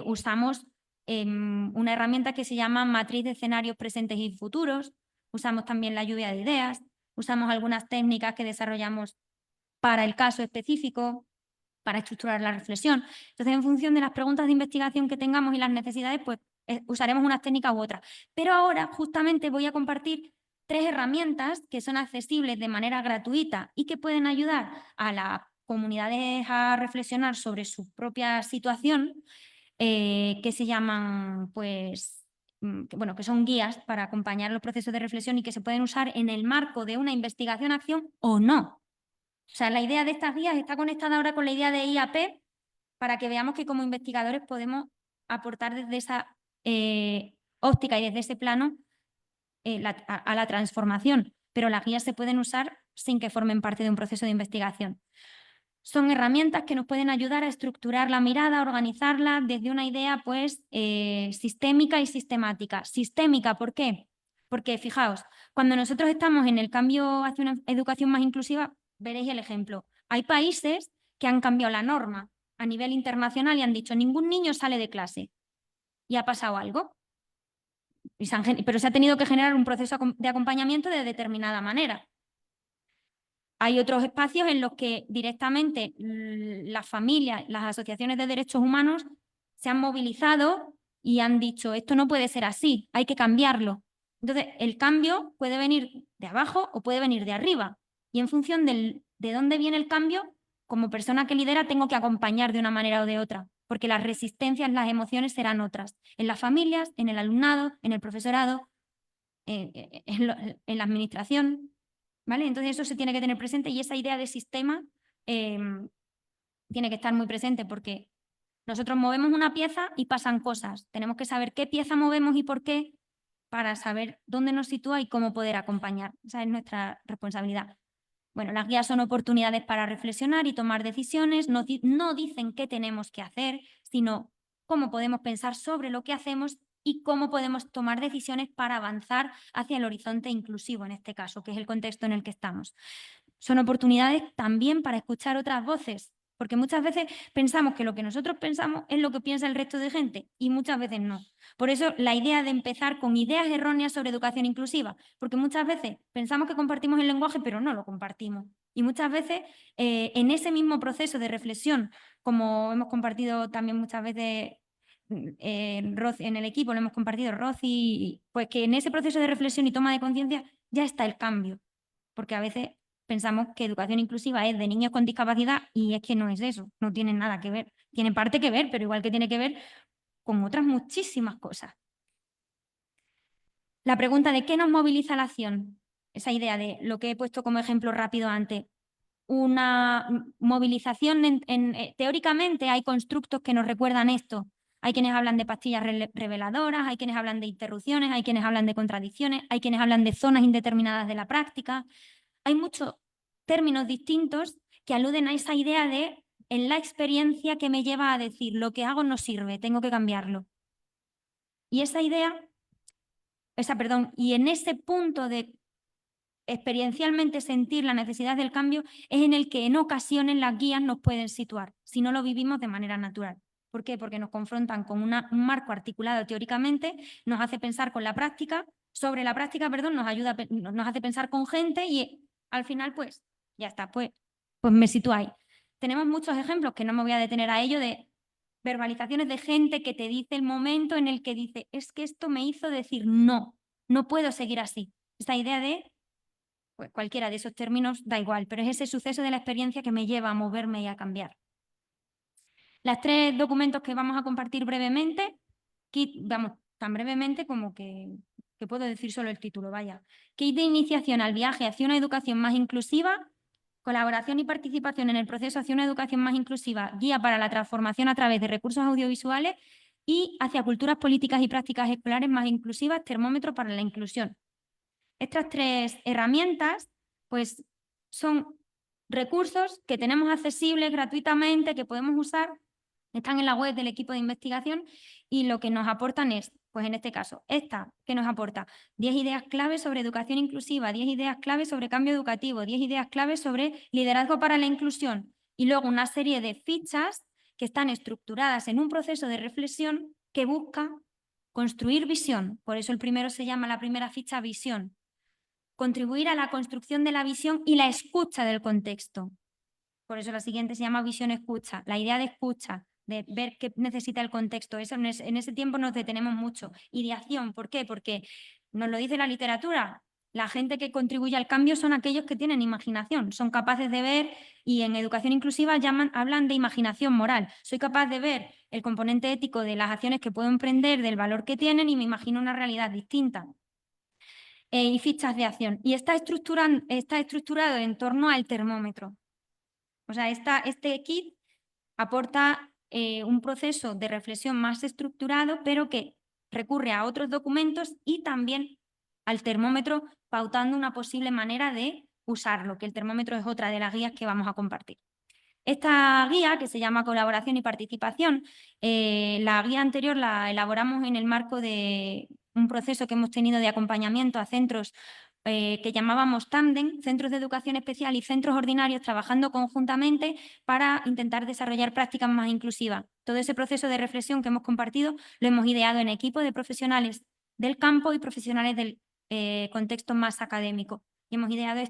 usamos una herramienta que se llama matriz de escenarios presentes y futuros, usamos también la lluvia de ideas, usamos algunas técnicas que desarrollamos para el caso específico, para estructurar la reflexión. Entonces, en función de las preguntas de investigación que tengamos y las necesidades, pues usaremos unas técnicas u otras. Pero ahora justamente voy a compartir 3 herramientas que son accesibles de manera gratuita y que pueden ayudar a las comunidades a reflexionar sobre su propia situación, que se llaman, pues, que son guías para acompañar los procesos de reflexión y que se pueden usar en el marco de una investigación-acción o no. O sea, la idea de estas guías está conectada ahora con la idea de IAP para que veamos que como investigadores podemos aportar desde esa óptica y desde ese plano a la transformación, pero las guías se pueden usar sin que formen parte de un proceso de investigación. Son herramientas que nos pueden ayudar a estructurar la mirada, a organizarla desde una idea pues, sistémica y sistemática. Sistémica, ¿por qué? Porque fijaos, cuando nosotros estamos en el cambio hacia una educación más inclusiva, veréis el ejemplo. Hay países que han cambiado la norma a nivel internacional y han dicho ningún niño sale de clase. Y ha pasado algo. Pero se ha tenido que generar un proceso de acompañamiento de determinada manera. Hay otros espacios en los que directamente las familias, las asociaciones de derechos humanos se han movilizado y han dicho esto no puede ser así, hay que cambiarlo. Entonces, el cambio puede venir de abajo o puede venir de arriba. Y en función de dónde viene el cambio, como persona que lidera, tengo que acompañar de una manera o de otra, porque las resistencias, las emociones serán otras. En las familias, en el alumnado, en el profesorado, en la administración. ¿Vale? Entonces eso se tiene que tener presente y esa idea de sistema tiene que estar muy presente porque nosotros movemos una pieza y pasan cosas. Tenemos que saber qué pieza movemos y por qué para saber dónde nos sitúa y cómo poder acompañar. Esa es nuestra responsabilidad. Bueno, las guías son oportunidades para reflexionar y tomar decisiones. No dicen qué tenemos que hacer, sino cómo podemos pensar sobre lo que hacemos y cómo podemos tomar decisiones para avanzar hacia el horizonte inclusivo, en este caso, que es el contexto en el que estamos. Son oportunidades también para escuchar otras voces, porque muchas veces pensamos que lo que nosotros pensamos es lo que piensa el resto de gente y muchas veces no. Por eso la idea de empezar con ideas erróneas sobre educación inclusiva, porque muchas veces pensamos que compartimos el lenguaje, pero no lo compartimos. Y muchas veces en ese mismo proceso de reflexión, como hemos compartido también muchas veces en el equipo, lo hemos compartido Rosy, pues que en ese proceso de reflexión y toma de conciencia ya está el cambio, porque a veces pensamos que educación inclusiva es de niños con discapacidad y es que no es eso, no tiene nada que ver. Tiene parte que ver, pero igual que tiene que ver con otras muchísimas cosas. La pregunta de qué nos moviliza la acción, esa idea de lo que he puesto como ejemplo rápido antes, una movilización, teóricamente hay constructos que nos recuerdan esto. Hay quienes hablan de pastillas reveladoras, hay quienes hablan de interrupciones, hay quienes hablan de contradicciones, hay quienes hablan de zonas indeterminadas de la práctica. Hay muchos términos distintos que aluden a esa idea de en la experiencia que me lleva a decir lo que hago no sirve, tengo que cambiarlo. Y esa idea, y en ese punto de experiencialmente sentir la necesidad del cambio es en el que en ocasiones las guías nos pueden situar, si no lo vivimos de manera natural. ¿Por qué? Porque nos confrontan con un marco articulado teóricamente, nos hace pensar con la práctica, sobre la práctica, nos hace pensar con gente y al final, pues, ya está, pues me situáis. Tenemos muchos ejemplos, que no me voy a detener a ello, de verbalizaciones de gente que te dice el momento en el que dice, es que esto me hizo decir no, no puedo seguir así. Esta idea de pues cualquiera de esos términos da igual, pero es ese suceso de la experiencia que me lleva a moverme y a cambiar. Los 3 documentos que vamos a compartir brevemente, tan brevemente como que puedo decir solo el título, vaya. Kit de iniciación al viaje hacia una educación más inclusiva, colaboración y participación en el proceso hacia una educación más inclusiva, guía para la transformación a través de recursos audiovisuales y hacia culturas políticas y prácticas escolares más inclusivas, termómetro para la inclusión. Estas 3 herramientas, pues, son recursos que tenemos accesibles gratuitamente, que podemos usar, están en la web del equipo de investigación y lo que nos aportan es, pues en este caso, esta que nos aporta 10 ideas claves sobre educación inclusiva, 10 ideas claves sobre cambio educativo, 10 ideas claves sobre liderazgo para la inclusión y luego una serie de fichas que están estructuradas en un proceso de reflexión que busca construir visión. Por eso el primero se llama la primera ficha visión. Contribuir a la construcción de la visión y la escucha del contexto. Por eso la siguiente se llama visión escucha. La idea de escucha, de ver qué necesita el contexto. Eso, en ese tiempo nos detenemos mucho. Ideación, ¿por qué? Porque nos lo dice la literatura. La gente que contribuye al cambio son aquellos que tienen imaginación, son capaces de ver y en educación inclusiva hablan de imaginación moral. Soy capaz de ver el componente ético de las acciones que puedo emprender, del valor que tienen y me imagino una realidad distinta. Y fichas de acción. Y está estructurado en torno al termómetro. O sea, este kit aporta un proceso de reflexión más estructurado, pero que recurre a otros documentos y también al termómetro, pautando una posible manera de usarlo, que el termómetro es otra de las guías que vamos a compartir. Esta guía, que se llama Colaboración y Participación, la guía anterior la elaboramos en el marco de un proceso que hemos tenido de acompañamiento a centros que llamábamos tándem, centros de educación especial y centros ordinarios trabajando conjuntamente para intentar desarrollar prácticas más inclusivas. Todo ese proceso de reflexión que hemos compartido lo hemos ideado en equipos de profesionales del campo y profesionales del contexto más académico. Y hemos ideado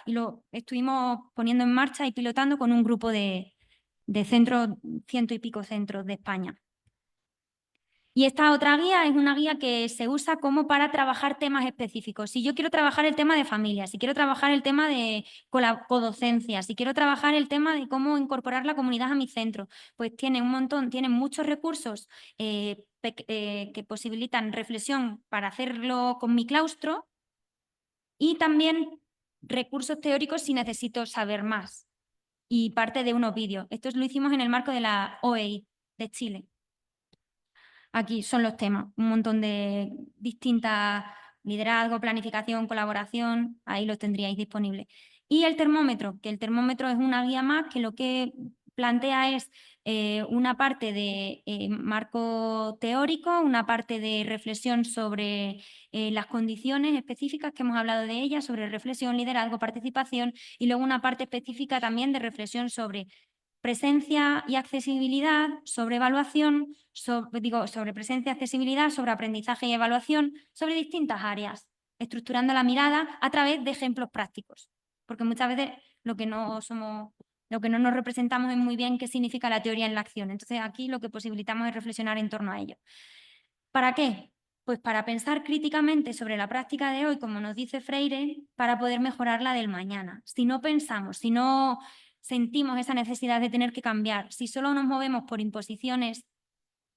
y lo estuvimos poniendo en marcha y pilotando con un grupo de centros, 100 y pico centros de España. Y esta otra guía es una guía que se usa como para trabajar temas específicos. Si yo quiero trabajar el tema de familia, si quiero trabajar el tema de codocencia, si quiero trabajar el tema de cómo incorporar la comunidad a mi centro, pues tiene muchos recursos que posibilitan reflexión para hacerlo con mi claustro y también recursos teóricos si necesito saber más y parte de unos vídeos. Esto lo hicimos en el marco de la OEI de Chile. Aquí son los temas, un montón de distintas, liderazgo, planificación, colaboración, ahí los tendríais disponibles. Y el termómetro, que el termómetro es una guía más que lo que plantea es una parte de marco teórico, una parte de reflexión sobre las condiciones específicas que hemos hablado de ellas, sobre reflexión, liderazgo, participación, y luego una parte específica también de reflexión sobre presencia y accesibilidad, sobre evaluación, sobre presencia y accesibilidad, sobre aprendizaje y evaluación, sobre distintas áreas, estructurando la mirada a través de ejemplos prácticos. Porque muchas veces lo que no nos representamos es muy bien qué significa la teoría en la acción. Entonces, aquí lo que posibilitamos es reflexionar en torno a ello. ¿Para qué? Pues para pensar críticamente sobre la práctica de hoy, como nos dice Freire, para poder mejorar la del mañana. Si no pensamos, si no sentimos esa necesidad de tener que cambiar, si solo nos movemos por imposiciones,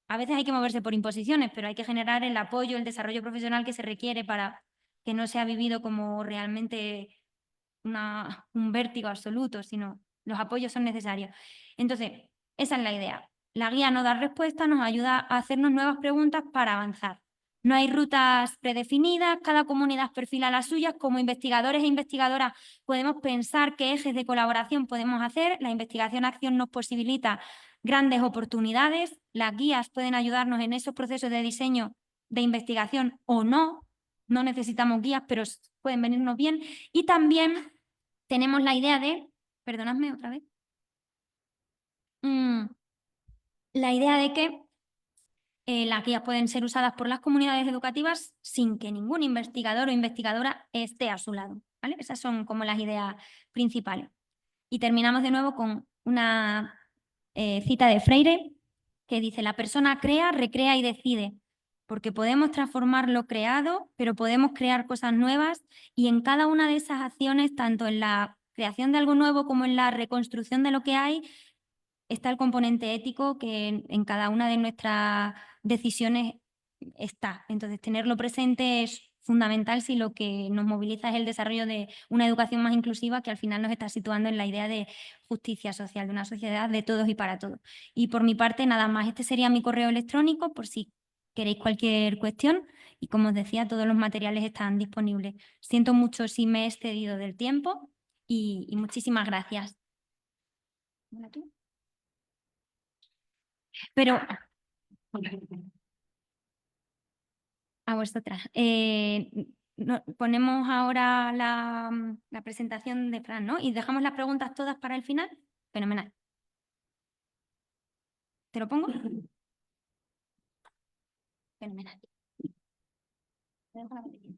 a veces hay que moverse por imposiciones, pero hay que generar el apoyo, el desarrollo profesional que se requiere para que no sea vivido como realmente un vértigo absoluto, sino los apoyos son necesarios. Entonces, esa es la idea. La guía no da respuesta, nos ayuda a hacernos nuevas preguntas para avanzar. No hay rutas predefinidas, cada comunidad perfila las suyas. Como investigadores e investigadoras podemos pensar qué ejes de colaboración podemos hacer. La investigación-acción nos posibilita grandes oportunidades. Las guías pueden ayudarnos en esos procesos de diseño de investigación o no. No necesitamos guías, pero pueden venirnos bien. Y también tenemos la idea de, perdonadme otra vez, la idea de que las guías pueden ser usadas por las comunidades educativas sin que ningún investigador o investigadora esté a su lado, ¿vale? Esas son como las ideas principales. Y terminamos de nuevo con una cita de Freire que dice: la persona crea, recrea y decide, porque podemos transformar lo creado, pero podemos crear cosas nuevas, y en cada una de esas acciones, tanto en la creación de algo nuevo como en la reconstrucción de lo que hay, está el componente ético que en cada una de nuestras decisiones está. Entonces, tenerlo presente es fundamental si lo que nos moviliza es el desarrollo de una educación más inclusiva, que al final nos está situando en la idea de justicia social, de una sociedad de todos y para todos. Y por mi parte, nada más. Este sería mi correo electrónico por si queréis cualquier cuestión, y como os decía, todos los materiales están disponibles. Siento mucho si me he excedido del tiempo y muchísimas gracias. Hola, tú. Pero a vosotras. Ponemos ahora la presentación de Fran, ¿no? Y dejamos las preguntas todas para el final. Fenomenal. ¿Te lo pongo? Fenomenal. Te dejo la batería.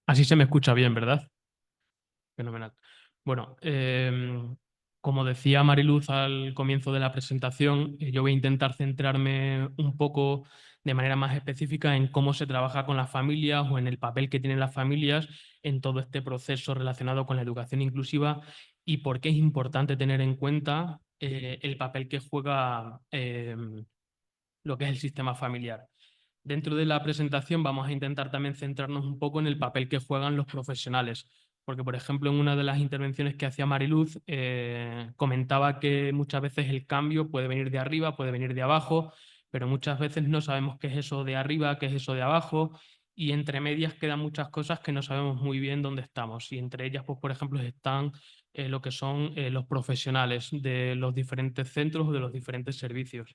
Así se me escucha bien, ¿verdad? Fenomenal. Bueno, como decía Mariluz al comienzo de la presentación, yo voy a intentar centrarme un poco de manera más específica en cómo se trabaja con las familias o en el papel que tienen las familias en todo este proceso relacionado con la educación inclusiva y por qué es importante tener en cuenta el papel que juega lo que es el sistema familiar. Dentro de la presentación vamos a intentar también centrarnos un poco en el papel que juegan los profesionales, porque, por ejemplo, en una de las intervenciones que hacía Mariluz, comentaba que muchas veces el cambio puede venir de arriba, puede venir de abajo, pero muchas veces no sabemos qué es eso de arriba, qué es eso de abajo, y entre medias quedan muchas cosas que no sabemos muy bien dónde estamos. Y entre ellas, pues, por ejemplo, están lo que son los profesionales de los diferentes centros o de los diferentes servicios.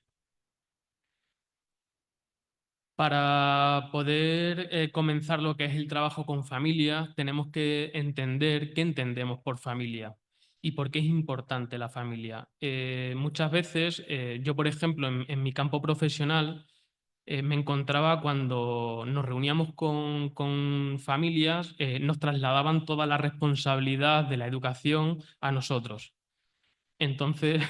Para poder comenzar lo que es el trabajo con familia, tenemos que entender qué entendemos por familia y por qué es importante la familia. Muchas veces, yo, por ejemplo, en mi campo profesional, me encontraba cuando nos reuníamos con familias, nos trasladaban toda la responsabilidad de la educación a nosotros. Entonces,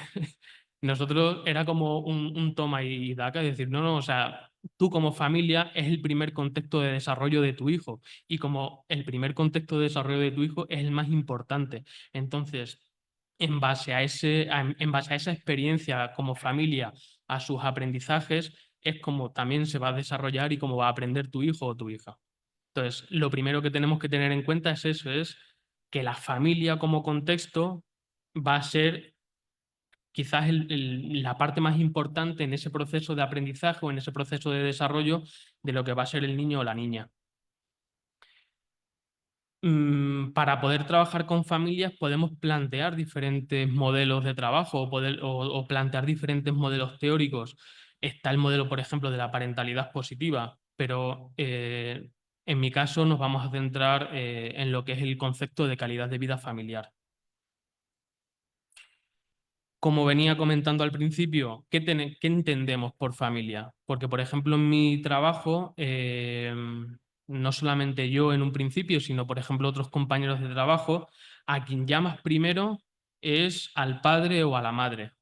nosotros era como un toma y daca, es decir, no, o sea, tú como familia es el primer contexto de desarrollo de tu hijo y como el primer contexto de desarrollo de tu hijo es el más importante. Entonces, en base a en base a esa experiencia como familia, a sus aprendizajes, es como también se va a desarrollar y cómo va a aprender tu hijo o tu hija. Entonces, lo primero que tenemos que tener en cuenta es eso, es que la familia como contexto va a ser quizás la parte más importante en ese proceso de aprendizaje o en ese proceso de desarrollo de lo que va a ser el niño o la niña. Para poder trabajar con familias podemos plantear diferentes modelos de trabajo o plantear diferentes modelos teóricos. Está el modelo, por ejemplo, de la parentalidad positiva, pero en mi caso nos vamos a centrar en lo que es el concepto de calidad de vida familiar. Como venía comentando al principio, ¿qué entendemos por familia? Porque, por ejemplo, en mi trabajo, no solamente yo en un principio, sino, por ejemplo, otros compañeros de trabajo, a quien llamas primero es al padre o a la madre.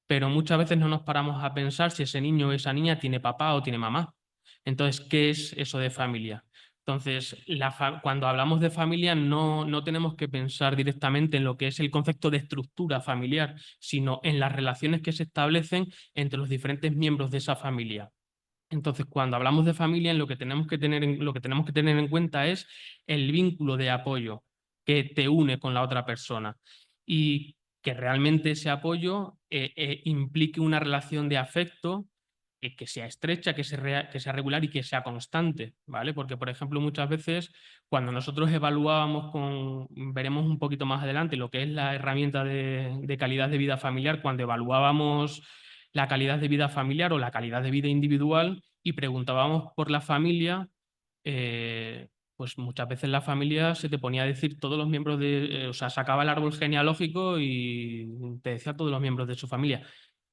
Pero muchas veces no nos paramos a pensar si ese niño o esa niña tiene papá o tiene mamá. Entonces, ¿qué es eso de familia? Entonces, cuando hablamos de familia no tenemos que pensar directamente en lo que es el concepto de estructura familiar, sino en las relaciones que se establecen entre los diferentes miembros de esa familia. Entonces, cuando hablamos de familia, lo que tenemos que tener en cuenta es el vínculo de apoyo que te une con la otra persona y que realmente ese apoyo implique una relación de afecto que sea estrecha, que sea regular y que sea constante, ¿vale? Porque, por ejemplo, muchas veces cuando nosotros evaluábamos veremos un poquito más adelante lo que es la herramienta de calidad de vida familiar, cuando evaluábamos la calidad de vida familiar o la calidad de vida individual y preguntábamos por la familia, pues muchas veces la familia se te ponía a decir todos los miembros o sea, sacaba el árbol genealógico y te decía todos los miembros de su familia.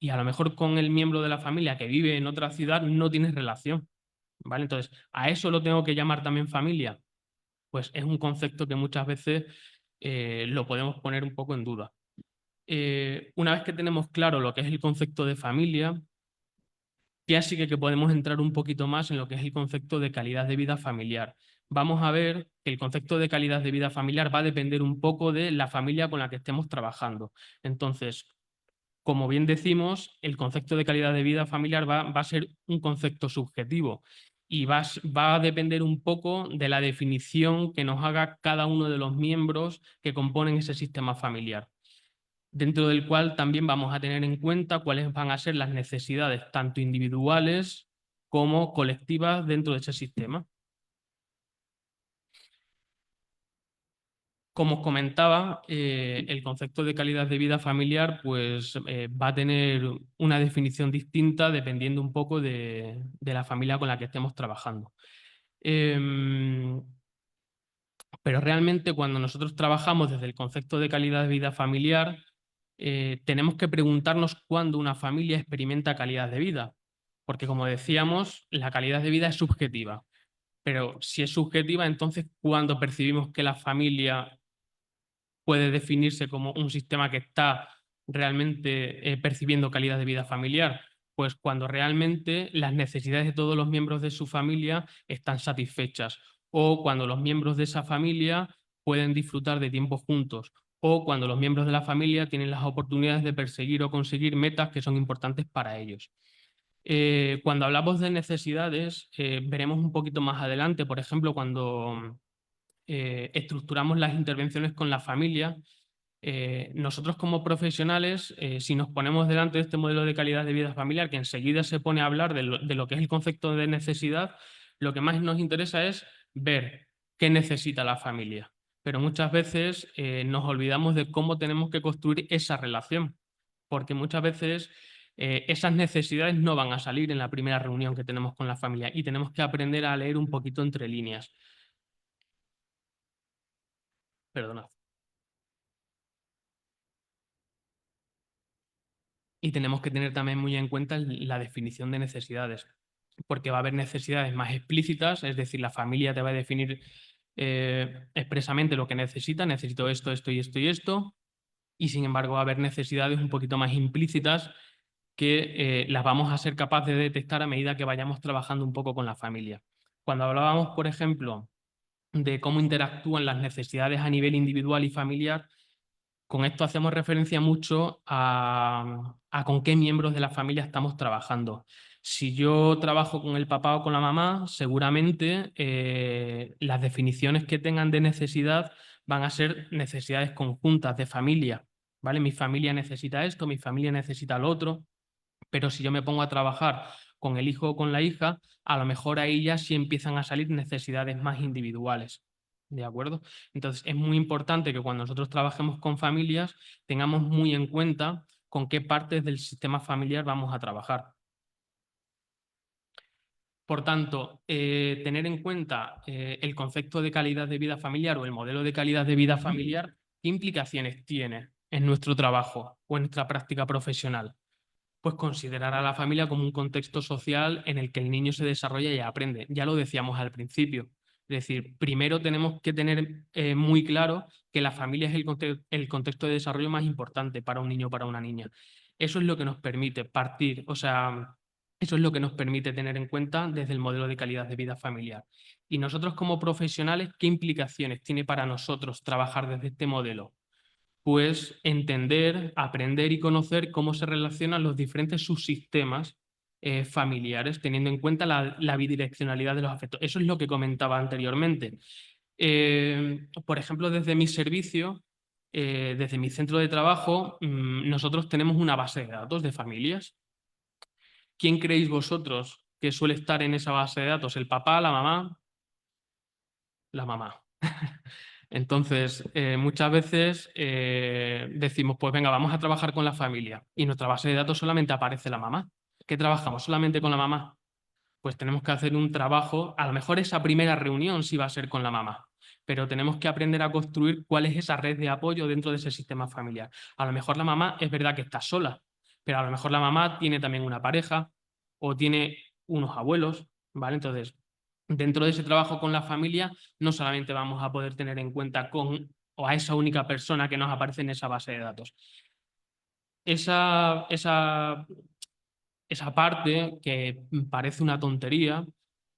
Y a lo mejor con el miembro de la familia que vive en otra ciudad no tienes relación, ¿vale? Entonces, ¿a eso lo tengo que llamar también familia? Pues es un concepto que muchas veces lo podemos poner un poco en duda. Una vez que tenemos claro lo que es el concepto de familia, ya sí que podemos entrar un poquito más en lo que es el concepto de calidad de vida familiar. Vamos a ver que el concepto de calidad de vida familiar va a depender un poco de la familia con la que estemos trabajando. Entonces, como bien decimos, el concepto de calidad de vida familiar va a ser un concepto subjetivo y va a depender un poco de la definición que nos haga cada uno de los miembros que componen ese sistema familiar, dentro del cual también vamos a tener en cuenta cuáles van a ser las necesidades tanto individuales como colectivas dentro de ese sistema. Como os comentaba, el concepto de calidad de vida familiar pues, va a tener una definición distinta dependiendo un poco de la familia con la que estemos trabajando. Pero realmente cuando nosotros trabajamos desde el concepto de calidad de vida familiar, tenemos que preguntarnos cuándo una familia experimenta calidad de vida. Porque como decíamos, la calidad de vida es subjetiva. Pero si es subjetiva, entonces, ¿cuándo percibimos que la familia puede definirse como un sistema que está realmente percibiendo calidad de vida familiar? Pues cuando realmente las necesidades de todos los miembros de su familia están satisfechas, o cuando los miembros de esa familia pueden disfrutar de tiempo juntos, o cuando los miembros de la familia tienen las oportunidades de perseguir o conseguir metas que son importantes para ellos. Cuando hablamos de necesidades, veremos un poquito más adelante, por ejemplo, cuando estructuramos las intervenciones con la familia, nosotros como profesionales, si nos ponemos delante de este modelo de calidad de vida familiar, que enseguida se pone a hablar de lo que es el concepto de necesidad, lo que más nos interesa es ver qué necesita la familia. Pero muchas veces nos olvidamos de cómo tenemos que construir esa relación, porque muchas veces esas necesidades no van a salir en la primera reunión que tenemos con la familia y tenemos que aprender a leer un poquito entre líneas. Perdonad. Y tenemos que tener también muy en cuenta la definición de necesidades, porque va a haber necesidades más explícitas, es decir, la familia te va a definir expresamente lo que necesita, necesito esto, esto y esto y esto, y sin embargo va a haber necesidades un poquito más implícitas que las vamos a ser capaces de detectar a medida que vayamos trabajando un poco con la familia. Cuando hablábamos, por ejemplo, de cómo interactúan las necesidades a nivel individual y familiar, con esto hacemos referencia mucho a con qué miembros de la familia estamos trabajando. Si yo trabajo con el papá o con la mamá, seguramente las definiciones que tengan de necesidad van a ser necesidades conjuntas de familia, ¿vale? Mi familia necesita esto, mi familia necesita lo otro, pero si yo me pongo a trabajar con el hijo o con la hija, a lo mejor ahí ya sí empiezan a salir necesidades más individuales. ¿De acuerdo? Entonces, es muy importante que cuando nosotros trabajemos con familias tengamos muy en cuenta con qué partes del sistema familiar vamos a trabajar. Por tanto, tener en cuenta el concepto de calidad de vida familiar o el modelo de calidad de vida familiar, ¿qué implicaciones tiene en nuestro trabajo o en nuestra práctica profesional? Pues considerar a la familia como un contexto social en el que el niño se desarrolla y aprende. Ya lo decíamos al principio. Es decir, primero tenemos que tener muy claro que la familia es el contexto de desarrollo más importante para un niño o para una niña. Eso es lo que nos permite partir, o sea, eso es lo que nos permite tener en cuenta desde el modelo de calidad de vida familiar. Y nosotros como profesionales, ¿qué implicaciones tiene para nosotros trabajar desde este modelo? Pues entender, aprender y conocer cómo se relacionan los diferentes subsistemas familiares, teniendo en cuenta la bidireccionalidad de los afectos. Eso es lo que comentaba anteriormente. Por ejemplo, desde mi servicio, desde mi centro de trabajo, nosotros tenemos una base de datos de familias. ¿Quién creéis vosotros que suele estar en esa base de datos? ¿El papá, la mamá? La mamá. Entonces, muchas veces decimos, pues venga, vamos a trabajar con la familia y en nuestra base de datos solamente aparece la mamá. ¿Qué trabajamos? ¿Solamente con la mamá? Pues tenemos que hacer un trabajo, a lo mejor esa primera reunión sí va a ser con la mamá, pero tenemos que aprender a construir cuál es esa red de apoyo dentro de ese sistema familiar. A lo mejor la mamá es verdad que está sola, pero a lo mejor la mamá tiene también una pareja o tiene unos abuelos, ¿vale? Entonces, dentro de ese trabajo con la familia, no solamente vamos a poder tener en cuenta o a esa única persona que nos aparece en esa base de datos. Esa parte que parece una tontería,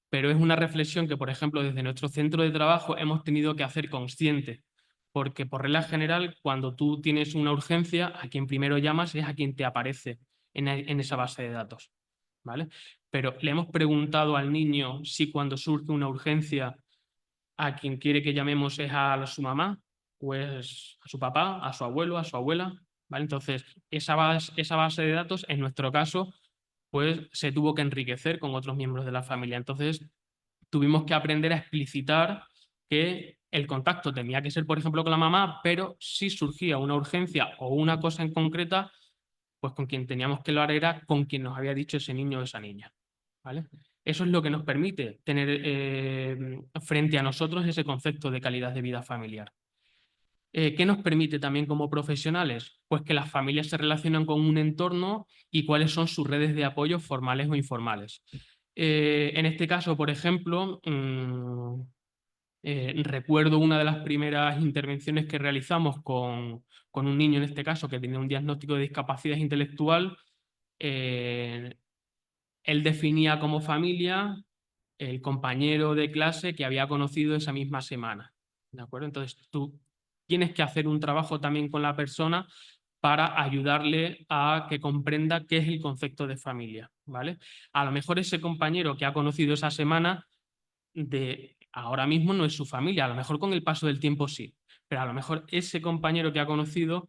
pero es una reflexión que, por ejemplo, desde nuestro centro de trabajo hemos tenido que hacer consciente, porque por regla general, cuando tú tienes una urgencia, a quien primero llamas es a quien te aparece en esa base de datos, ¿vale? Pero le hemos preguntado al niño si cuando surge una urgencia a quien quiere que llamemos es a su mamá, pues a su papá, a su abuelo, a su abuela, ¿vale? Entonces, esa base de datos, en nuestro caso, pues se tuvo que enriquecer con otros miembros de la familia. Entonces, tuvimos que aprender a explicitar que el contacto tenía que ser, por ejemplo, con la mamá, pero si surgía una urgencia o una cosa en concreta, pues con quien teníamos que hablar era con quien nos había dicho ese niño o esa niña, ¿vale? Eso es lo que nos permite tener frente a nosotros ese concepto de calidad de vida familiar. ¿Qué nos permite también como profesionales? Pues que las familias se relacionan con un entorno y cuáles son sus redes de apoyo formales o informales. En este caso, por ejemplo, recuerdo una de las primeras intervenciones que realizamos con un niño, en este caso, que tenía un diagnóstico de discapacidad intelectual. Él definía como familia el compañero de clase que había conocido esa misma semana, ¿de acuerdo? Entonces tú tienes que hacer un trabajo también con la persona para ayudarle a que comprenda qué es el concepto de familia, ¿vale? A lo mejor ese compañero que ha conocido esa semana ahora mismo no es su familia, a lo mejor con el paso del tiempo sí, pero a lo mejor ese compañero que ha conocido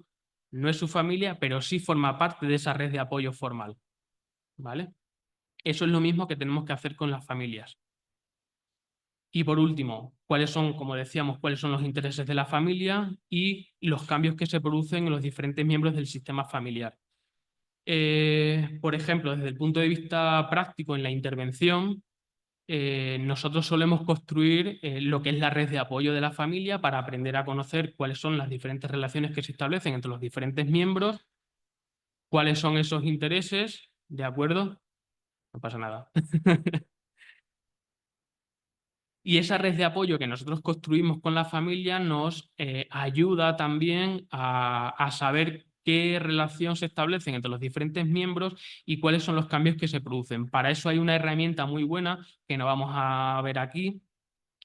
no es su familia, pero sí forma parte de esa red de apoyo formal, ¿vale? Eso es lo mismo que tenemos que hacer con las familias. Y por último, cuáles son, como decíamos, cuáles son los intereses de la familia y los cambios que se producen en los diferentes miembros del sistema familiar. Por ejemplo, desde el punto de vista práctico en la intervención, nosotros solemos construir lo que es la red de apoyo de la familia para aprender a conocer cuáles son las diferentes relaciones que se establecen entre los diferentes miembros, cuáles son esos intereses, ¿de acuerdo? No pasa nada. Y esa red de apoyo que nosotros construimos con la familia nos ayuda también a saber qué relación se establece entre los diferentes miembros y cuáles son los cambios que se producen. Para eso hay una herramienta muy buena que no vamos a ver aquí,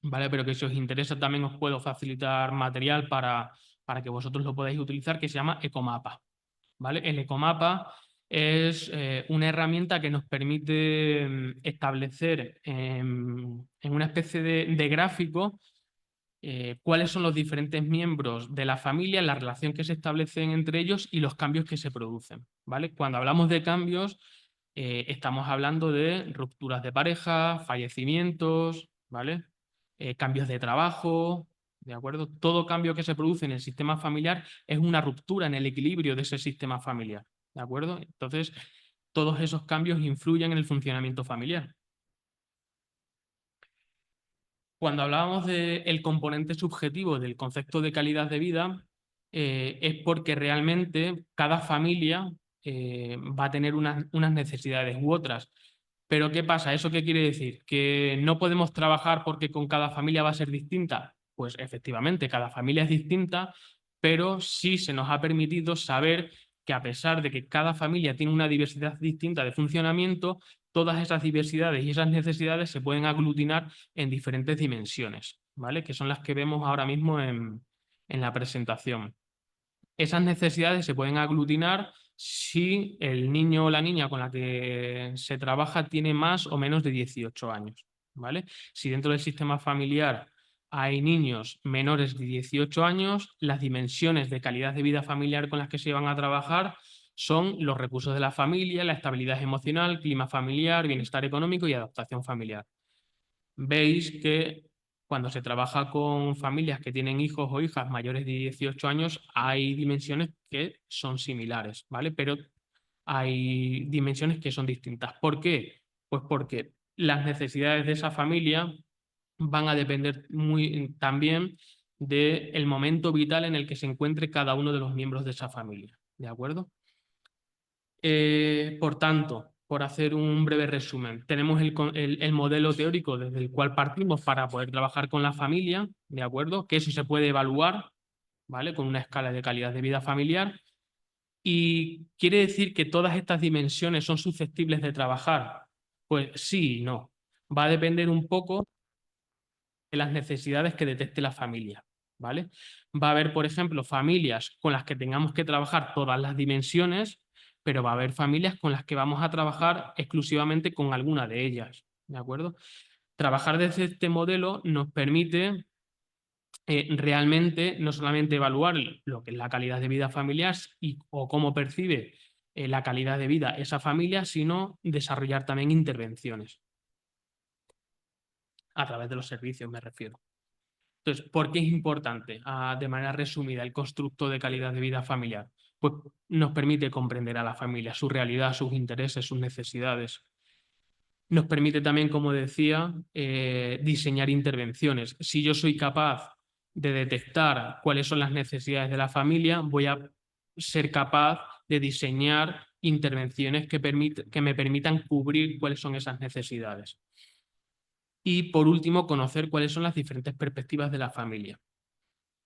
¿vale? Pero que si os interesa también os puedo facilitar material para que vosotros lo podáis utilizar, que se llama Ecomapa, ¿vale? El Ecomapa es una herramienta que nos permite establecer en una especie de gráfico cuáles son los diferentes miembros de la familia, la relación que se establecen entre ellos y los cambios que se producen, ¿vale? Cuando hablamos de cambios, estamos hablando de rupturas de pareja, fallecimientos, ¿vale? Cambios de trabajo, ¿de acuerdo? Todo cambio que se produce en el sistema familiar es una ruptura en el equilibrio de ese sistema familiar, ¿de acuerdo? Entonces, todos esos cambios influyen en el funcionamiento familiar. Cuando hablábamos del componente subjetivo del concepto de calidad de vida, es porque realmente cada familia va a tener unas necesidades u otras. Pero ¿qué pasa? ¿Eso qué quiere decir? ¿Que no podemos trabajar porque con cada familia va a ser distinta? Pues efectivamente, cada familia es distinta, pero sí se nos ha permitido saber que a pesar de que cada familia tiene una diversidad distinta de funcionamiento, todas esas diversidades y esas necesidades se pueden aglutinar en diferentes dimensiones, ¿vale? Que son las que vemos ahora mismo en la presentación. Esas necesidades se pueden aglutinar si el niño o la niña con la que se trabaja tiene más o menos de 18 años, ¿vale? Si dentro del sistema familiar hay niños menores de 18 años, las dimensiones de calidad de vida familiar con las que se van a trabajar son los recursos de la familia, la estabilidad emocional, clima familiar, bienestar económico y adaptación familiar. Veis que cuando se trabaja con familias que tienen hijos o hijas mayores de 18 años, hay dimensiones que son similares, ¿vale? Pero hay dimensiones que son distintas. ¿Por qué? Pues porque las necesidades de esa familia van a depender también del momento vital en el que se encuentre cada uno de los miembros de esa familia, ¿de acuerdo? Por tanto, por hacer un breve resumen, tenemos el modelo teórico desde el cual partimos para poder trabajar con la familia, ¿de acuerdo? Que eso se puede evaluar, ¿vale? Con una escala de calidad de vida familiar. ¿Y quiere decir que todas estas dimensiones son susceptibles de trabajar? Pues sí y no. Va a depender un poco de las necesidades que detecte la familia, ¿vale? Va a haber, por ejemplo, familias con las que tengamos que trabajar todas las dimensiones, pero va a haber familias con las que vamos a trabajar exclusivamente con alguna de ellas, ¿de acuerdo? Trabajar desde este modelo nos permite realmente no solamente evaluar lo que es la calidad de vida familiar o cómo percibe la calidad de vida esa familia, sino desarrollar también intervenciones a través de los servicios, me refiero. Entonces, ¿por qué es importante, de manera resumida, el constructo de calidad de vida familiar? Pues nos permite comprender a la familia, su realidad, sus intereses, sus necesidades. Nos permite también, como decía, diseñar intervenciones. Si yo soy capaz de detectar cuáles son las necesidades de la familia, voy a ser capaz de diseñar intervenciones que me permitan cubrir cuáles son esas necesidades. Y por último, conocer cuáles son las diferentes perspectivas de la familia.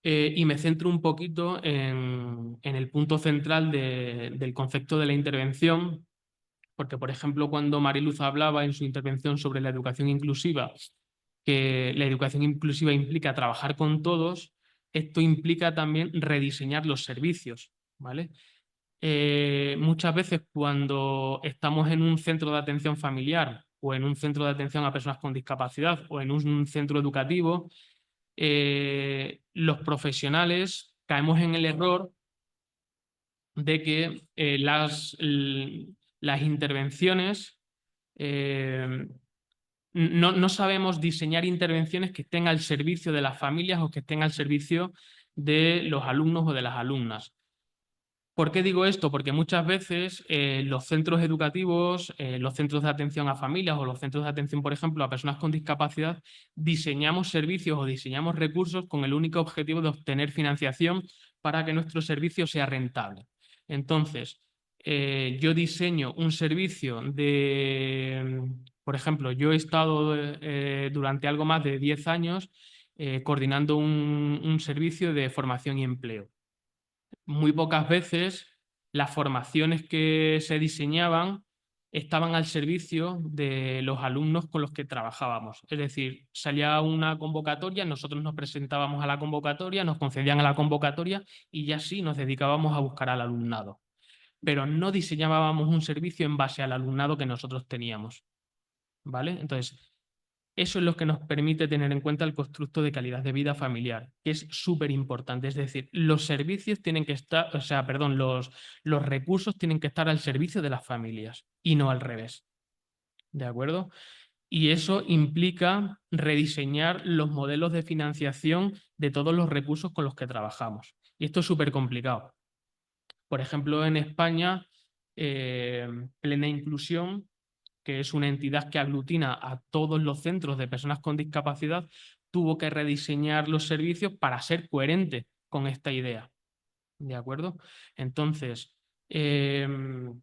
Y me centro un poquito en el punto central del concepto de la intervención, porque, por ejemplo, cuando Mariluz hablaba en su intervención sobre la educación inclusiva, que la educación inclusiva implica trabajar con todos, esto implica también rediseñar los servicios, ¿vale? Muchas veces cuando estamos en un centro de atención familiar o en un centro de atención a personas con discapacidad o en un centro educativo, los profesionales caemos en el error de que las intervenciones no sabemos diseñar intervenciones que estén al servicio de las familias o que estén al servicio de los alumnos o de las alumnas. ¿Por qué digo esto? Porque muchas veces los centros educativos, los centros de atención a familias o los centros de atención, por ejemplo, a personas con discapacidad, diseñamos servicios o diseñamos recursos con el único objetivo de obtener financiación para que nuestro servicio sea rentable. Entonces, yo diseño un servicio por ejemplo, yo he estado durante algo más de 10 años coordinando un servicio de formación y empleo. Muy pocas veces las formaciones que se diseñaban estaban al servicio de los alumnos con los que trabajábamos. Es decir, salía una convocatoria, nosotros nos presentábamos a la convocatoria, nos concedían a la convocatoria y ya sí nos dedicábamos a buscar al alumnado. Pero no diseñábamos un servicio en base al alumnado que nosotros teníamos, ¿vale? Entonces, eso es lo que nos permite tener en cuenta el constructo de calidad de vida familiar, que es súper importante. Es decir, los servicios tienen que estar, o sea, perdón, los recursos tienen que estar al servicio de las familias y no al revés. ¿De acuerdo? Y eso implica rediseñar los modelos de financiación de todos los recursos con los que trabajamos. Y esto es súper complicado. Por ejemplo, en España, Plena Inclusión, que es una entidad que aglutina a todos los centros de personas con discapacidad, tuvo que rediseñar los servicios para ser coherente con esta idea. ¿De acuerdo? Entonces, no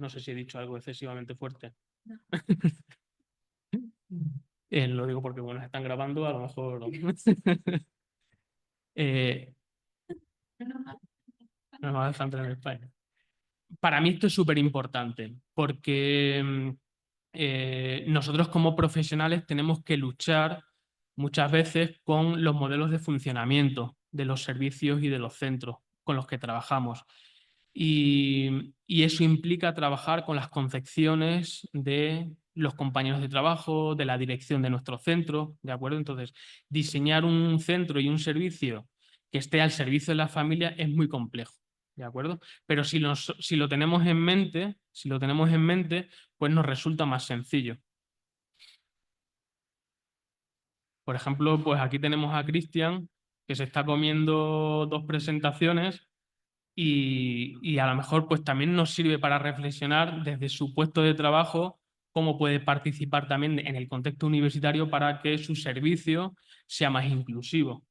sé si he dicho algo excesivamente fuerte. No. Lo digo porque, bueno, están grabando, a lo mejor... no me dejan tener España. Para mí esto es súper importante porque nosotros como profesionales tenemos que luchar muchas veces con los modelos de funcionamiento de los servicios y de los centros con los que trabajamos. Y eso implica trabajar con las concepciones de los compañeros de trabajo, de la dirección de nuestro centro, ¿de acuerdo? Entonces, diseñar un centro y un servicio que esté al servicio de la familia es muy complejo, ¿de acuerdo? Pero si lo tenemos en mente, pues nos resulta más sencillo. Por ejemplo, pues aquí tenemos a Cristian, que se está comiendo 2 presentaciones y a lo mejor pues también nos sirve para reflexionar desde su puesto de trabajo cómo puede participar también en el contexto universitario para que su servicio sea más inclusivo.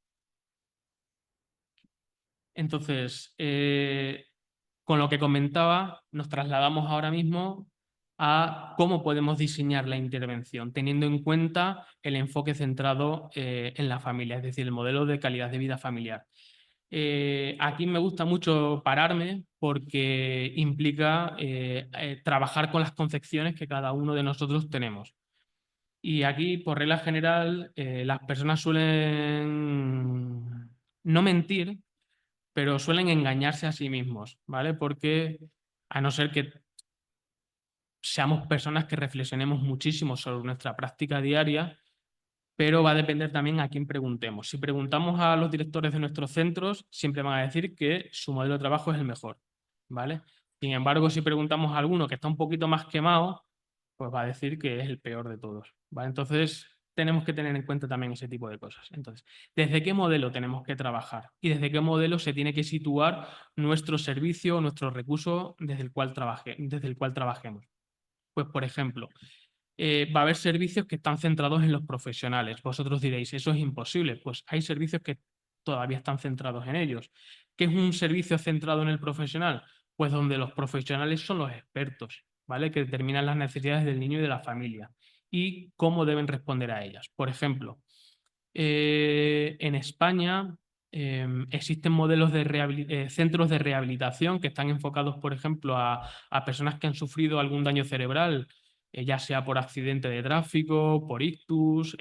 Entonces, con lo que comentaba, nos trasladamos ahora mismo a cómo podemos diseñar la intervención, teniendo en cuenta el enfoque centrado en la familia, es decir, el modelo de calidad de vida familiar. Aquí me gusta mucho pararme porque implica trabajar con las concepciones que cada uno de nosotros tenemos. Y aquí, por regla general, las personas suelen no mentir, pero suelen engañarse a sí mismos, ¿vale? Porque a no ser que seamos personas que reflexionemos muchísimo sobre nuestra práctica diaria, pero va a depender también a quién preguntemos. Si preguntamos a los directores de nuestros centros, siempre van a decir que su modelo de trabajo es el mejor, ¿vale? Sin embargo, si preguntamos a alguno que está un poquito más quemado, pues va a decir que es el peor de todos, ¿vale? Entonces, tenemos que tener en cuenta también ese tipo de cosas. Entonces, ¿desde qué modelo tenemos que trabajar? Y desde qué modelo se tiene que situar nuestro servicio, nuestro recurso desde el cual trabajemos. Pues, por ejemplo, va a haber servicios que están centrados en los profesionales. Vosotros diréis, eso es imposible. Pues hay servicios que todavía están centrados en ellos. ¿Qué es un servicio centrado en el profesional? Pues donde los profesionales son los expertos, ¿vale? Que determinan las necesidades del niño y de la familia y cómo deben responder a ellas. Por ejemplo, en España existen modelos de centros de rehabilitación que están enfocados, por ejemplo, a personas que han sufrido algún daño cerebral, ya sea por accidente de tráfico, por ictus,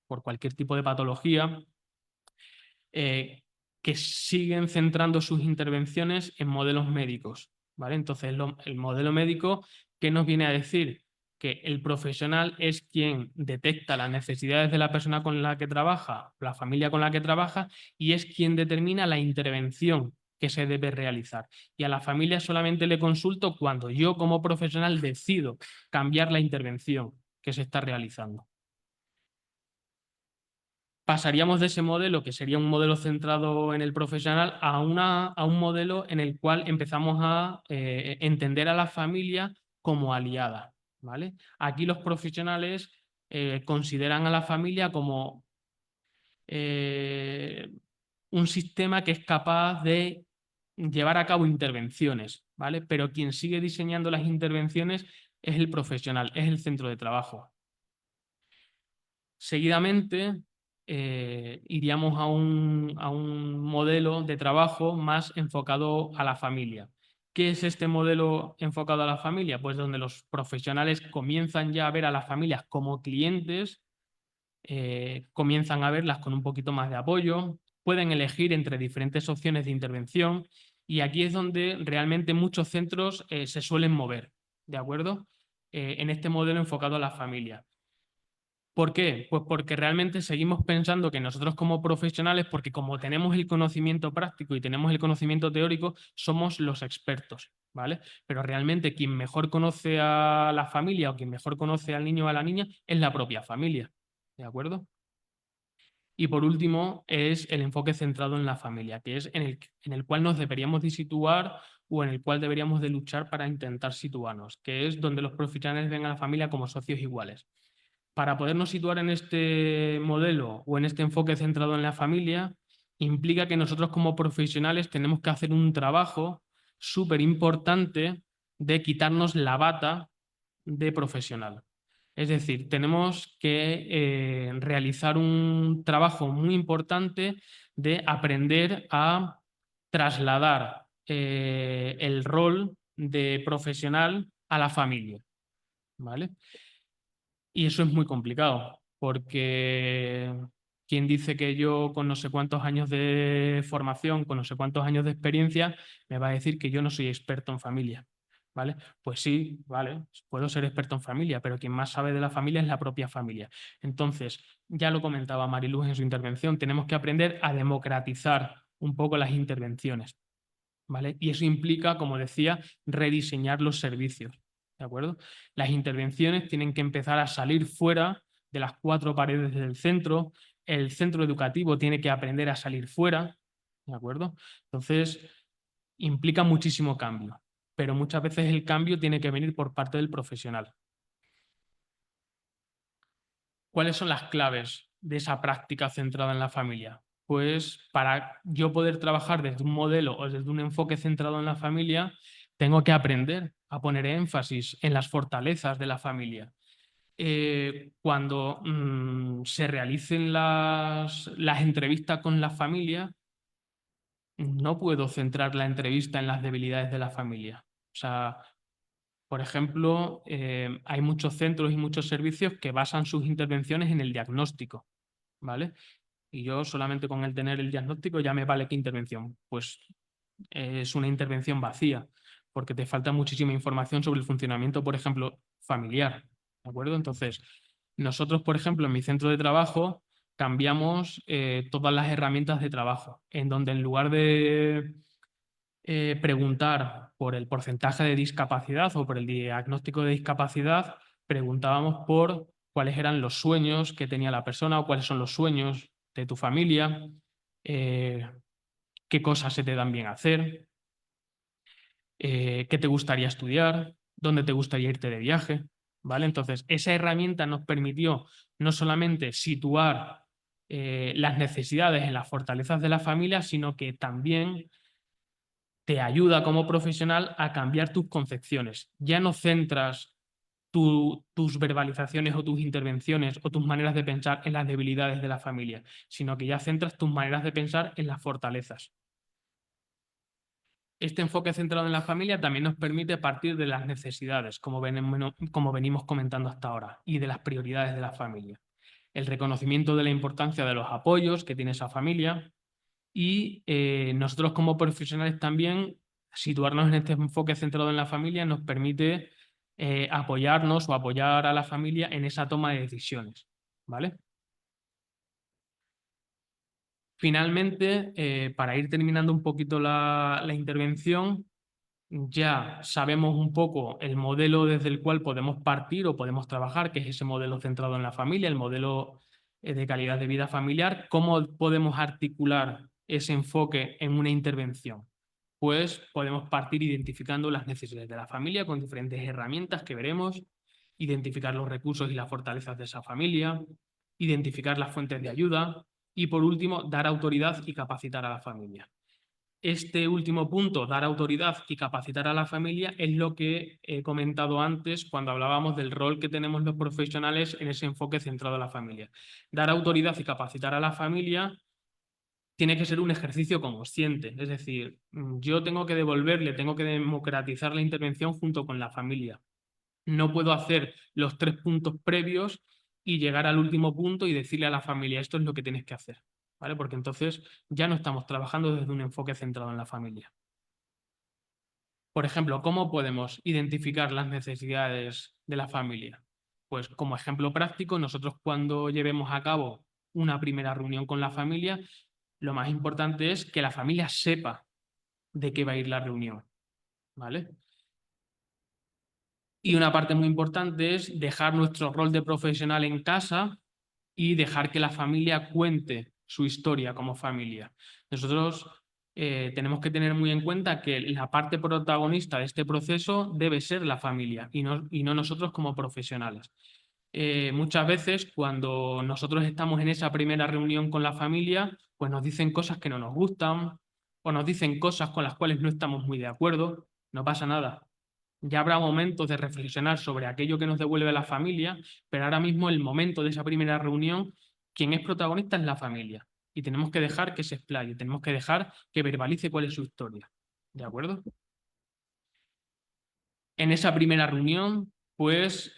por cualquier tipo de patología, que siguen centrando sus intervenciones en modelos médicos, ¿vale? Entonces, el modelo médico, ¿qué nos viene a decir? Que el profesional es quien detecta las necesidades de la persona con la que trabaja, la familia con la que trabaja, y es quien determina la intervención que se debe realizar. Y a la familia solamente le consulto cuando yo como profesional decido cambiar la intervención que se está realizando. Pasaríamos de ese modelo, que sería un modelo centrado en el profesional, a un modelo en el cual empezamos a entender a la familia como aliada, ¿vale? Aquí los profesionales consideran a la familia como un sistema que es capaz de llevar a cabo intervenciones, ¿vale? Pero quien sigue diseñando las intervenciones es el profesional, es el centro de trabajo. Seguidamente, iríamos a un modelo de trabajo más enfocado a la familia. ¿Qué es este modelo enfocado a la familia? Pues donde los profesionales comienzan ya a ver a las familias como clientes, comienzan a verlas con un poquito más de apoyo, pueden elegir entre diferentes opciones de intervención y aquí es donde realmente muchos centros se suelen mover, ¿de acuerdo? En este modelo enfocado a la familia. ¿Por qué? Pues porque realmente seguimos pensando que nosotros como profesionales, porque como tenemos el conocimiento práctico y tenemos el conocimiento teórico, somos los expertos, ¿vale? Pero realmente quien mejor conoce a la familia o quien mejor conoce al niño o a la niña es la propia familia, ¿de acuerdo? Y por último es el enfoque centrado en la familia, que es en el cual nos deberíamos de situar o en el cual deberíamos de luchar para intentar situarnos, que es donde los profesionales ven a la familia como socios iguales. Para podernos situar en este modelo o en este enfoque centrado en la familia, implica que nosotros como profesionales tenemos que hacer un trabajo súper importante de quitarnos la bata de profesional. Es decir, tenemos que realizar un trabajo muy importante de aprender a trasladar el rol de profesional a la familia, ¿vale? Y eso es muy complicado, porque quien dice que yo con no sé cuántos años de formación, con no sé cuántos años de experiencia, me va a decir que yo no soy experto en familia, ¿vale? Pues sí, vale, puedo ser experto en familia, pero quien más sabe de la familia es la propia familia. Entonces, ya lo comentaba Mariluz en su intervención, tenemos que aprender a democratizar un poco las intervenciones, ¿vale? Y eso implica, como decía, rediseñar los servicios, ¿de acuerdo? Las intervenciones tienen que empezar a salir fuera de las 4 paredes del centro, el centro educativo tiene que aprender a salir fuera, ¿de acuerdo? Entonces, implica muchísimo cambio, pero muchas veces el cambio tiene que venir por parte del profesional. ¿Cuáles son las claves de esa práctica centrada en la familia? Pues para yo poder trabajar desde un modelo o desde un enfoque centrado en la familia, tengo que aprender a poner énfasis en las fortalezas de la familia. Cuando se realicen las entrevistas con la familia, no puedo centrar la entrevista en las debilidades de la familia. O sea, por ejemplo, hay muchos centros y muchos servicios que basan sus intervenciones en el diagnóstico, ¿vale? Y yo solamente con el tener el diagnóstico ya me vale qué intervención. Pues es una intervención vacía, porque te falta muchísima información sobre el funcionamiento, por ejemplo, familiar, ¿de acuerdo? Entonces, nosotros, por ejemplo, en mi centro de trabajo cambiamos todas las herramientas de trabajo, en donde en lugar de preguntar por el porcentaje de discapacidad o por el diagnóstico de discapacidad, preguntábamos por cuáles eran los sueños que tenía la persona o cuáles son los sueños de tu familia, qué cosas se te dan bien hacer, qué te gustaría estudiar, dónde te gustaría irte de viaje, ¿vale? Entonces, esa herramienta nos permitió no solamente situar las necesidades en las fortalezas de la familia, sino que también te ayuda como profesional a cambiar tus concepciones. Ya no centras tus verbalizaciones o tus intervenciones o tus maneras de pensar en las debilidades de la familia, sino que ya centras tus maneras de pensar en las fortalezas. Este enfoque centrado en la familia también nos permite partir de las necesidades, como venimos comentando hasta ahora, y de las prioridades de la familia. El reconocimiento de la importancia de los apoyos que tiene esa familia, y nosotros como profesionales también situarnos en este enfoque centrado en la familia nos permite apoyarnos o apoyar a la familia en esa toma de decisiones, ¿vale? Finalmente, para ir terminando un poquito la intervención, ya sabemos un poco el modelo desde el cual podemos partir o podemos trabajar, que es ese modelo centrado en la familia, el modelo de calidad de vida familiar. ¿Cómo podemos articular ese enfoque en una intervención? Pues podemos partir identificando las necesidades de la familia con diferentes herramientas que veremos, identificar los recursos y las fortalezas de esa familia, identificar las fuentes de ayuda y, por último, dar autoridad y capacitar a la familia. Este último punto, dar autoridad y capacitar a la familia, es lo que he comentado antes cuando hablábamos del rol que tenemos los profesionales en ese enfoque centrado en la familia. Dar autoridad y capacitar a la familia tiene que ser un ejercicio consciente, es decir, yo tengo que devolverle, tengo que democratizar la intervención junto con la familia. No puedo hacer los 3 puntos previos y llegar al último punto y decirle a la familia, esto es lo que tienes que hacer, ¿vale? Porque entonces ya no estamos trabajando desde un enfoque centrado en la familia. Por ejemplo, ¿cómo podemos identificar las necesidades de la familia? Pues como ejemplo práctico, nosotros cuando llevemos a cabo una primera reunión con la familia, lo más importante es que la familia sepa de qué va a ir la reunión, ¿vale? Y una parte muy importante es dejar nuestro rol de profesional en casa y dejar que la familia cuente su historia como familia. Nosotros tenemos que tener muy en cuenta que la parte protagonista de este proceso debe ser la familia y no nosotros como profesionales. muchas veces cuando nosotros estamos en esa primera reunión con la familia, pues nos dicen cosas que no nos gustan o nos dicen cosas con las cuales no estamos muy de acuerdo. No pasa nada. Ya habrá momentos de reflexionar sobre aquello que nos devuelve la familia, pero ahora mismo el momento de esa primera reunión, quien es protagonista es la familia. Y tenemos que dejar que se explaye, tenemos que dejar que verbalice cuál es su historia. ¿De acuerdo? En esa primera reunión, pues,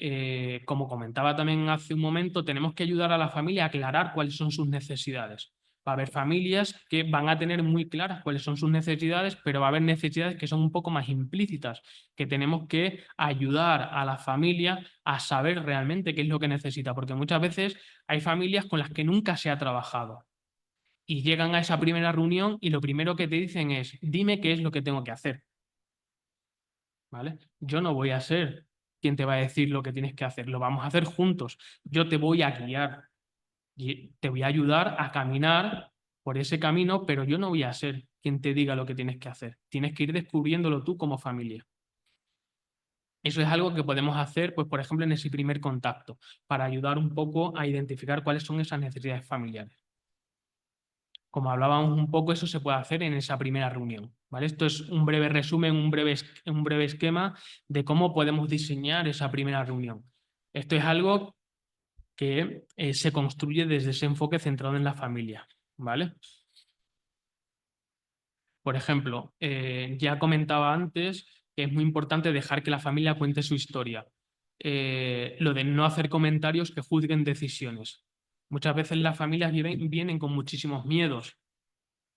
como comentaba también hace un momento, tenemos que ayudar a la familia a aclarar cuáles son sus necesidades. Va a haber familias que van a tener muy claras cuáles son sus necesidades, pero va a haber necesidades que son un poco más implícitas, que tenemos que ayudar a la familia a saber realmente qué es lo que necesita, porque muchas veces hay familias con las que nunca se ha trabajado y llegan a esa primera reunión y lo primero que te dicen es, dime qué es lo que tengo que hacer. ¿Vale? Yo no voy a ser quien te va a decir lo que tienes que hacer, lo vamos a hacer juntos. Yo te voy a guiar y te voy a ayudar a caminar por ese camino, pero yo no voy a ser quien te diga lo que tienes que hacer. Tienes que ir descubriéndolo tú como familia. Eso es algo que podemos hacer, pues, por ejemplo, en ese primer contacto, para ayudar un poco a identificar cuáles son esas necesidades familiares. Como hablábamos un poco, eso se puede hacer en esa primera reunión, ¿vale? Esto es un breve resumen, un breve esquema de cómo podemos diseñar esa primera reunión. Esto es algo que se construye desde ese enfoque centrado en la familia, ¿vale? Por ejemplo, ya comentaba antes que es muy importante dejar que la familia cuente su historia. Lo de no hacer comentarios que juzguen decisiones. Muchas veces las familias vienen con muchísimos miedos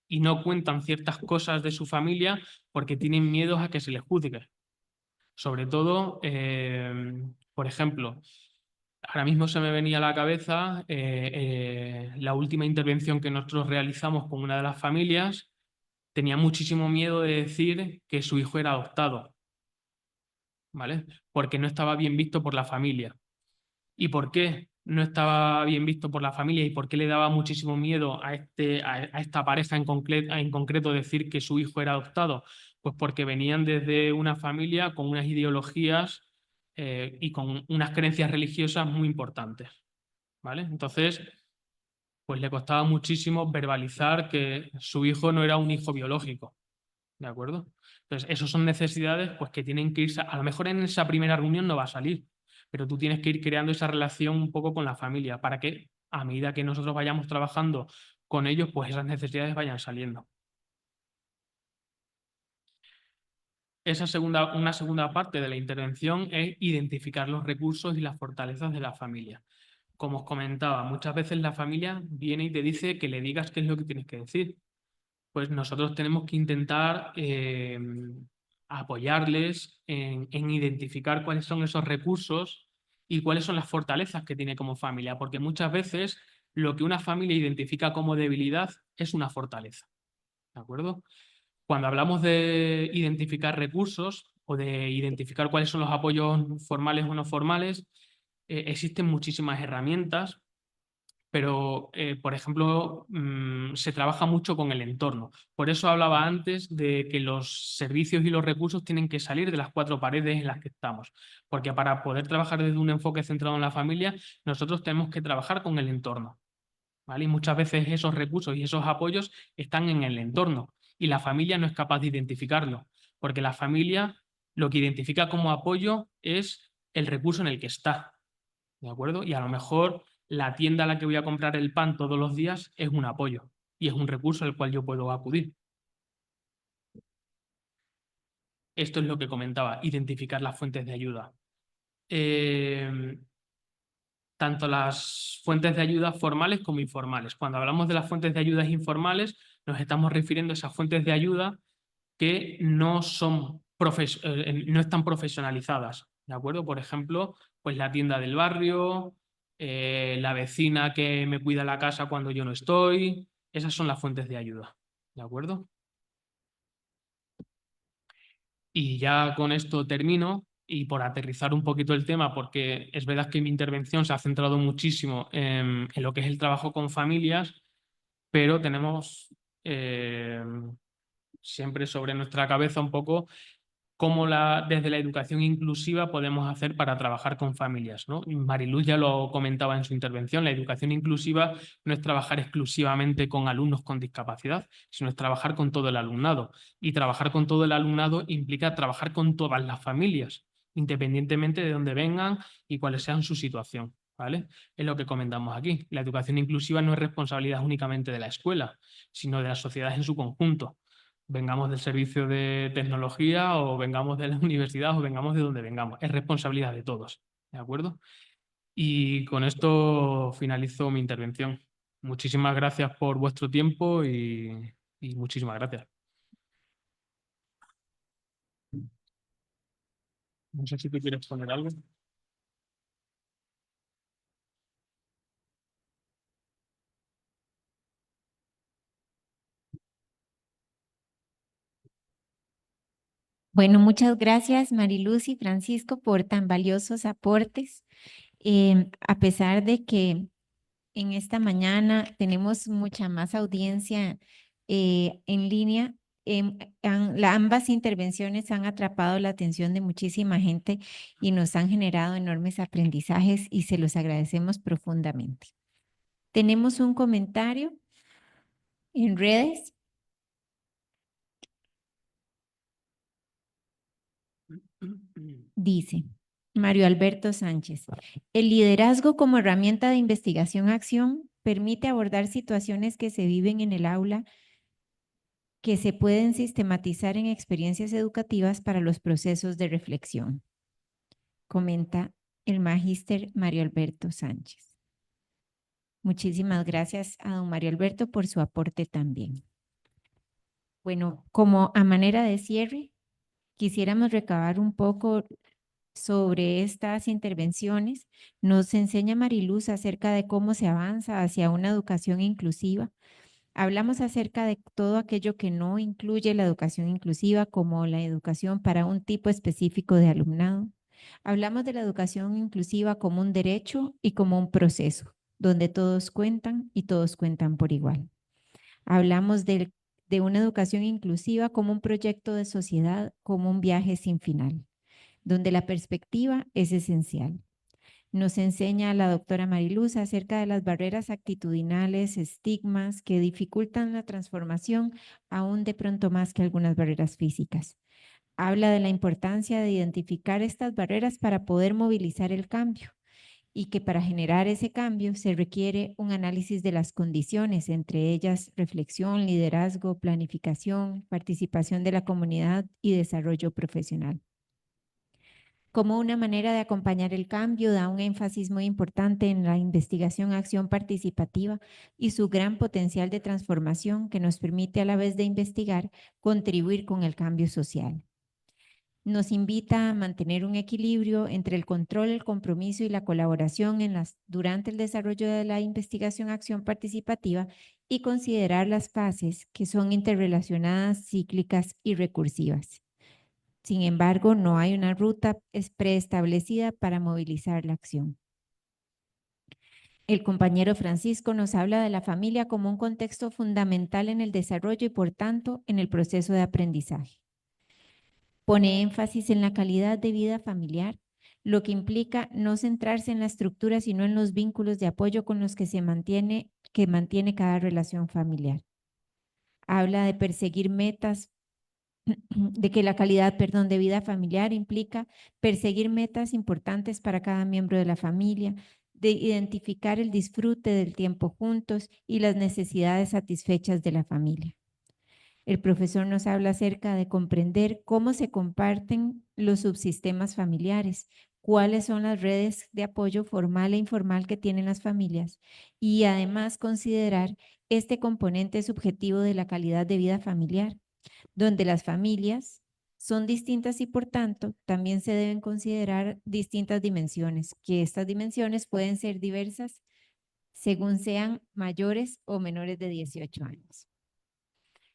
y no cuentan ciertas cosas de su familia porque tienen miedo a que se les juzgue. Sobre todo, por ejemplo, ahora mismo se me venía a la cabeza la última intervención que nosotros realizamos con una de las familias. Tenía muchísimo miedo de decir que su hijo era adoptado, ¿vale? Porque no estaba bien visto por la familia. ¿Y por qué no estaba bien visto por la familia y por qué le daba muchísimo miedo a esta pareja en concreto decir que su hijo era adoptado? Pues porque venían desde una familia con unas ideologías y con unas creencias religiosas muy importantes, ¿vale? Entonces, pues le costaba muchísimo verbalizar que su hijo no era un hijo biológico, ¿de acuerdo? Entonces, esas son necesidades pues, que tienen que irse, a lo mejor en esa primera reunión no va a salir, pero tú tienes que ir creando esa relación un poco con la familia para que a medida que nosotros vayamos trabajando con ellos, pues esas necesidades vayan saliendo. Una segunda parte de la intervención es identificar los recursos y las fortalezas de la familia. Como os comentaba, muchas veces la familia viene y te dice que le digas qué es lo que tienes que decir. Pues nosotros tenemos que intentar apoyarles en identificar cuáles son esos recursos y cuáles son las fortalezas que tiene como familia, porque muchas veces lo que una familia identifica como debilidad es una fortaleza, ¿de acuerdo? Cuando hablamos de identificar recursos o de identificar cuáles son los apoyos formales o no formales, existen muchísimas herramientas, pero, por ejemplo, se trabaja mucho con el entorno. Por eso hablaba antes de que los servicios y los recursos tienen que salir de las cuatro paredes en las que estamos, porque para poder trabajar desde un enfoque centrado en la familia, nosotros tenemos que trabajar con el entorno, ¿vale? Y muchas veces esos recursos y esos apoyos están en el entorno y la familia no es capaz de identificarlo, porque la familia lo que identifica como apoyo es el recurso en el que está, ¿de acuerdo? Y a lo mejor la tienda a la que voy a comprar el pan todos los días es un apoyo y es un recurso al cual yo puedo acudir. Esto es lo que comentaba, identificar las fuentes de ayuda. Tanto las fuentes de ayuda formales como informales. Cuando hablamos de las fuentes de ayuda informales, nos estamos refiriendo a esas fuentes de ayuda que no están profesionalizadas, ¿de acuerdo? Por ejemplo, pues la tienda del barrio, la vecina que me cuida la casa cuando yo no estoy, esas son las fuentes de ayuda, ¿de acuerdo? Y ya con esto termino y por aterrizar un poquito el tema, porque es verdad que mi intervención se ha centrado muchísimo en lo que es el trabajo con familias, pero tenemos siempre sobre nuestra cabeza un poco cómo desde la educación inclusiva podemos hacer para trabajar con familias, ¿no? Mariluz ya lo comentaba en su intervención, la educación inclusiva no es trabajar exclusivamente con alumnos con discapacidad, sino es trabajar con todo el alumnado. Y trabajar con todo el alumnado implica trabajar con todas las familias, independientemente de dónde vengan y cuál sea su situación, ¿vale? Es lo que comentamos aquí. La educación inclusiva no es responsabilidad únicamente de la escuela, sino de la sociedad en su conjunto. Vengamos del servicio de tecnología o vengamos de la universidad o vengamos de donde vengamos. Es responsabilidad de todos, ¿de acuerdo? Y con esto finalizo mi intervención. Muchísimas gracias por vuestro tiempo y muchísimas gracias. No sé si tú quieres poner algo. Bueno, muchas gracias Mariluz y Francisco por tan valiosos aportes. A pesar de que en esta mañana tenemos mucha más audiencia en línea, ambas intervenciones han atrapado la atención de muchísima gente y nos han generado enormes aprendizajes y se los agradecemos profundamente. Tenemos un comentario en redes. Dice Mario Alberto Sánchez, el liderazgo como herramienta de investigación-acción permite abordar situaciones que se viven en el aula que se pueden sistematizar en experiencias educativas para los procesos de reflexión, comenta el magíster Mario Alberto Sánchez. Muchísimas gracias a don Mario Alberto por su aporte también. Bueno, como a manera de cierre, quisiéramos recabar un poco sobre estas intervenciones. Nos enseña Mariluz acerca de cómo se avanza hacia una educación inclusiva. Hablamos acerca de todo aquello que no incluye la educación inclusiva, como la educación para un tipo específico de alumnado. Hablamos de la educación inclusiva como un derecho y como un proceso, donde todos cuentan y todos cuentan por igual. Hablamos de una educación inclusiva como un proyecto de sociedad, como un viaje sin final, donde la perspectiva es esencial. Nos enseña la doctora Mariluz acerca de las barreras actitudinales, estigmas que dificultan la transformación, aún de pronto más que algunas barreras físicas. Habla de la importancia de identificar estas barreras para poder movilizar el cambio y que para generar ese cambio se requiere un análisis de las condiciones, entre ellas reflexión, liderazgo, planificación, participación de la comunidad y desarrollo profesional. Como una manera de acompañar el cambio, da un énfasis muy importante en la investigación-acción participativa y su gran potencial de transformación que nos permite a la vez de investigar, contribuir con el cambio social. Nos invita a mantener un equilibrio entre el control, el compromiso y la colaboración durante el desarrollo de la investigación-acción participativa y considerar las fases que son interrelacionadas, cíclicas y recursivas. Sin embargo, no hay una ruta preestablecida para movilizar la acción. El compañero Francisco nos habla de la familia como un contexto fundamental en el desarrollo y, por tanto, en el proceso de aprendizaje. Pone énfasis en la calidad de vida familiar, lo que implica no centrarse en la estructura, sino en los vínculos de apoyo con los que mantiene cada relación familiar. Habla de perseguir metas, de que la calidad, de vida familiar implica perseguir metas importantes para cada miembro de la familia, de identificar el disfrute del tiempo juntos y las necesidades satisfechas de la familia. El profesor nos habla acerca de comprender cómo se comparten los subsistemas familiares, cuáles son las redes de apoyo formal e informal que tienen las familias y además considerar este componente subjetivo de la calidad de vida familiar, donde las familias son distintas y por tanto también se deben considerar distintas dimensiones, que estas dimensiones pueden ser diversas según sean mayores o menores de 18 años.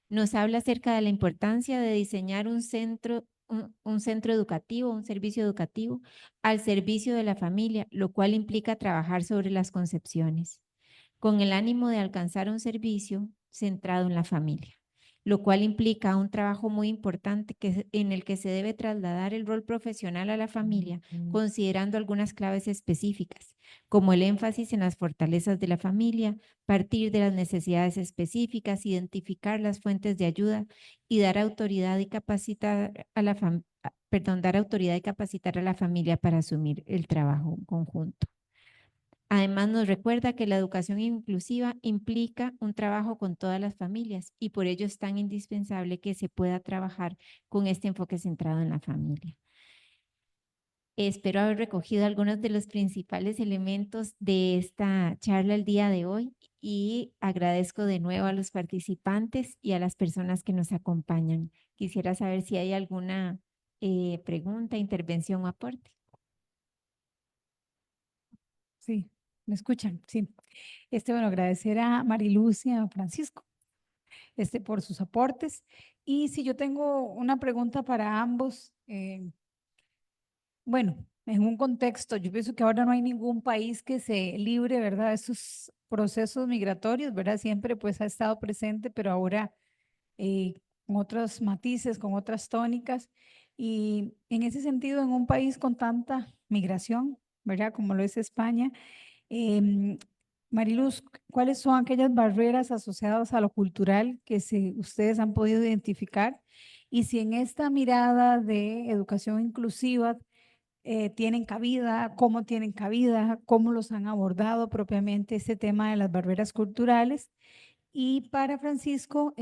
Nos habla acerca de la importancia de diseñar un centro educativo, un servicio educativo al servicio de la familia, lo cual implica trabajar sobre las concepciones, con el ánimo de alcanzar un servicio centrado en la familia. lo cual implica un trabajo muy importante en el que se debe trasladar el rol profesional a la familia, considerando algunas claves específicas, como el énfasis en las fortalezas de la familia, partir de las necesidades específicas, identificar las fuentes de ayuda y dar autoridad y capacitar a la dar autoridad y capacitar a la familia para asumir el trabajo conjunto. Además, nos recuerda que la educación inclusiva implica un trabajo con todas las familias y por ello es tan indispensable que se pueda trabajar con este enfoque centrado en la familia. Espero haber recogido algunos de los principales elementos de esta charla el día de hoy y agradezco de nuevo a los participantes y a las personas que nos acompañan. Quisiera saber si hay alguna pregunta, intervención o aporte. Sí, ¿me escuchan? Sí. Bueno, agradecer a Mariluz y a Francisco por sus aportes. Y si yo tengo una pregunta para ambos, bueno, en un contexto, yo pienso que ahora no hay ningún país que se libre, ¿verdad?, de esos procesos migratorios, ¿verdad? Siempre pues ha estado presente, pero ahora con otros matices, con otras tónicas. Y en ese sentido, en un país con tanta migración, ¿verdad?, como lo es España, Mariluz, ¿cuáles son aquellas barreras asociadas a lo cultural que ustedes han podido identificar? Y si en esta mirada de educación inclusiva tienen cabida, cómo los han abordado propiamente ese tema de las barreras culturales. Y para Francisco,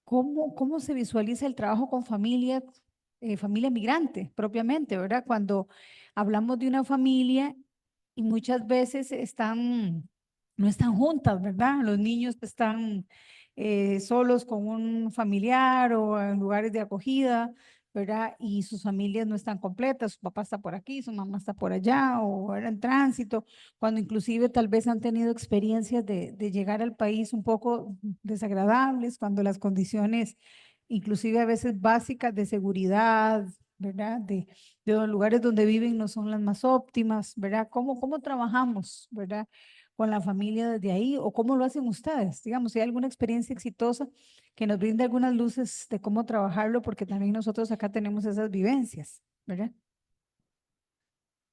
¿cómo se visualiza el trabajo con familia, familia migrante propiamente, ¿verdad? Cuando hablamos de una familia y muchas veces no están juntas, ¿verdad? Los niños están solos con un familiar o en lugares de acogida, ¿verdad? Y sus familias no están completas, su papá está por aquí, su mamá está por allá o era en tránsito, cuando inclusive tal vez han tenido experiencias de llegar al país un poco desagradables, cuando las condiciones, inclusive a veces básicas de seguridad, ¿verdad? De los lugares donde viven no son las más óptimas, ¿verdad? ¿Cómo trabajamos, ¿verdad?, con la familia desde ahí o cómo lo hacen ustedes? Digamos, si hay alguna experiencia exitosa que nos brinde algunas luces de cómo trabajarlo, porque también nosotros acá tenemos esas vivencias, ¿verdad?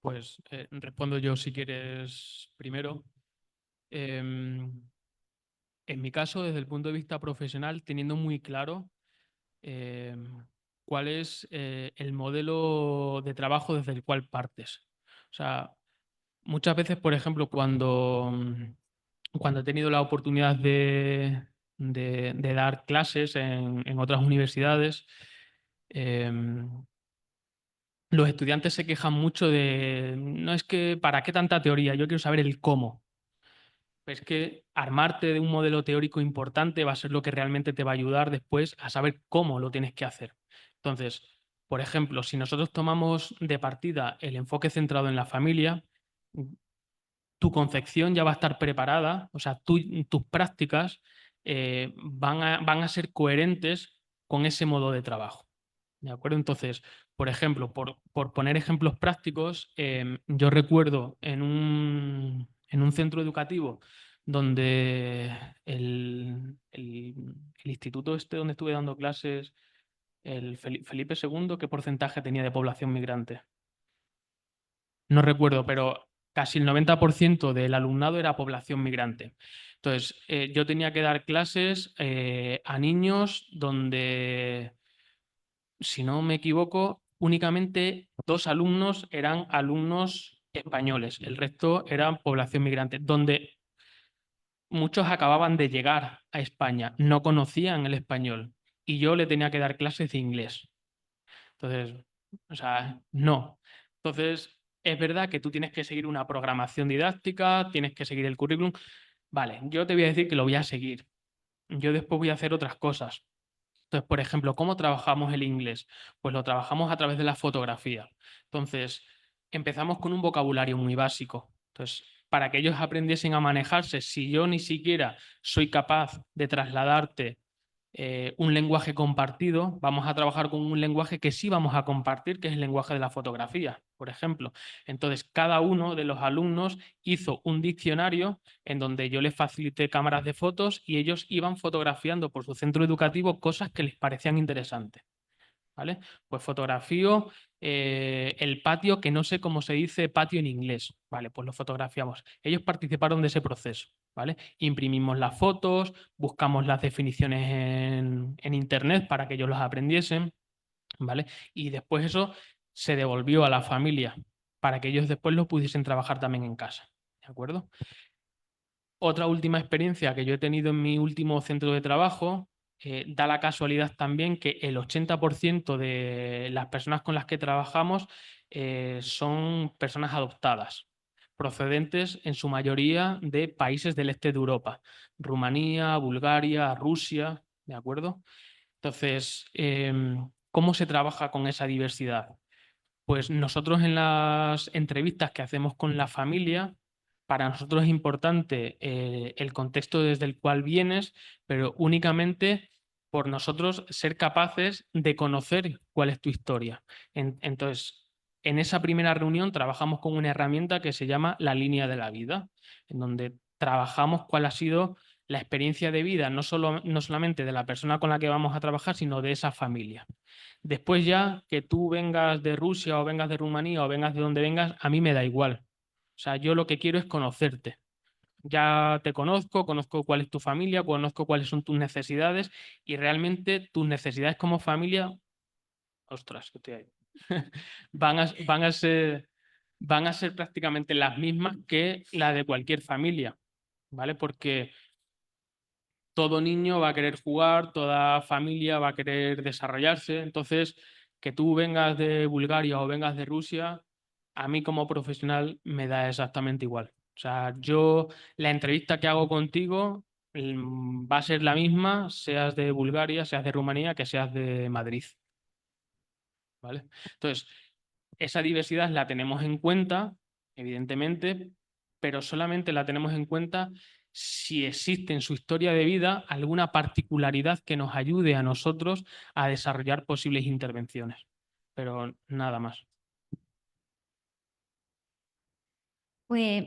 Pues respondo yo si quieres primero. En mi caso, desde el punto de vista profesional, teniendo muy claro cuál es el modelo de trabajo desde el cual partes. O sea, muchas veces, por ejemplo, cuando he tenido la oportunidad de dar clases en otras universidades, los estudiantes se quejan mucho de, no es que, ¿para qué tanta teoría? Yo quiero saber el cómo. Es que armarte de un modelo teórico importante va a ser lo que realmente te va a ayudar después a saber cómo lo tienes que hacer. Entonces, por ejemplo, si nosotros tomamos de partida el enfoque centrado en la familia, tu concepción ya va a estar preparada, o sea, tus prácticas van a ser coherentes con ese modo de trabajo. ¿De acuerdo? Entonces, por ejemplo, por poner ejemplos prácticos, yo recuerdo en un centro educativo donde el instituto donde estuve dando clases, el Felipe II, ¿qué porcentaje tenía de población migrante? No recuerdo, pero casi el 90% del alumnado era población migrante. Entonces, yo tenía que dar clases a niños donde, si no me equivoco, únicamente 2 alumnos eran alumnos españoles, el resto eran población migrante, donde muchos acababan de llegar a España, no conocían el español y yo le tenía que dar clases de inglés. Entonces, o sea, no. Entonces, es verdad que tú tienes que seguir una programación didáctica, tienes que seguir el currículum. Vale, yo te voy a decir que lo voy a seguir. Yo después voy a hacer otras cosas. Entonces, por ejemplo, ¿cómo trabajamos el inglés? Pues lo trabajamos a través de la fotografía. Entonces, empezamos con un vocabulario muy básico. Entonces, para que ellos aprendiesen a manejarse, si yo ni siquiera soy capaz de trasladarte un lenguaje compartido, vamos a trabajar con un lenguaje que sí vamos a compartir, que es el lenguaje de la fotografía, por ejemplo. Entonces, cada uno de los alumnos hizo un diccionario en donde yo les facilité cámaras de fotos y ellos iban fotografiando por su centro educativo cosas que les parecían interesantes. ¿Vale? Pues fotografío el patio, que no sé cómo se dice patio en inglés, ¿vale? Pues lo fotografiamos. Ellos participaron de ese proceso, ¿vale? Imprimimos las fotos, buscamos las definiciones en internet para que ellos las aprendiesen, ¿vale? Y después eso se devolvió a la familia para que ellos después lo pudiesen trabajar también en casa, ¿de acuerdo? Otra última experiencia que yo he tenido en mi último centro de trabajo, da la casualidad también que el 80% de las personas con las que trabajamos son personas adoptadas, procedentes en su mayoría de países del este de Europa, Rumanía, Bulgaria, Rusia, ¿de acuerdo? Entonces, ¿cómo se trabaja con esa diversidad? Pues nosotros en las entrevistas que hacemos con la familia, para nosotros es importante el contexto desde el cual vienes, pero únicamente por nosotros ser capaces de conocer cuál es tu historia. Entonces, en esa primera reunión trabajamos con una herramienta que se llama la línea de la vida, en donde trabajamos cuál ha sido la experiencia de vida, no solamente de la persona con la que vamos a trabajar, sino de esa familia. Después ya que tú vengas de Rusia o vengas de Rumanía o vengas de donde vengas, a mí me da igual. O sea, yo lo que quiero es conocerte. Ya te conozco, conozco cuál es tu familia, conozco cuáles son tus necesidades y realmente tus necesidades como familia, ostras, que estoy ahí, van a ser prácticamente las mismas que la de cualquier familia, ¿vale? Porque todo niño va a querer jugar, toda familia va a querer desarrollarse. Entonces, que tú vengas de Bulgaria o vengas de Rusia, a mí como profesional me da exactamente igual. O sea, yo la entrevista que hago contigo va a ser la misma, seas de Bulgaria, seas de Rumanía, que seas de Madrid. ¿Vale? Entonces, esa diversidad la tenemos en cuenta, evidentemente, pero solamente la tenemos en cuenta si existe en su historia de vida alguna particularidad que nos ayude a nosotros a desarrollar posibles intervenciones. Pero nada más. Pues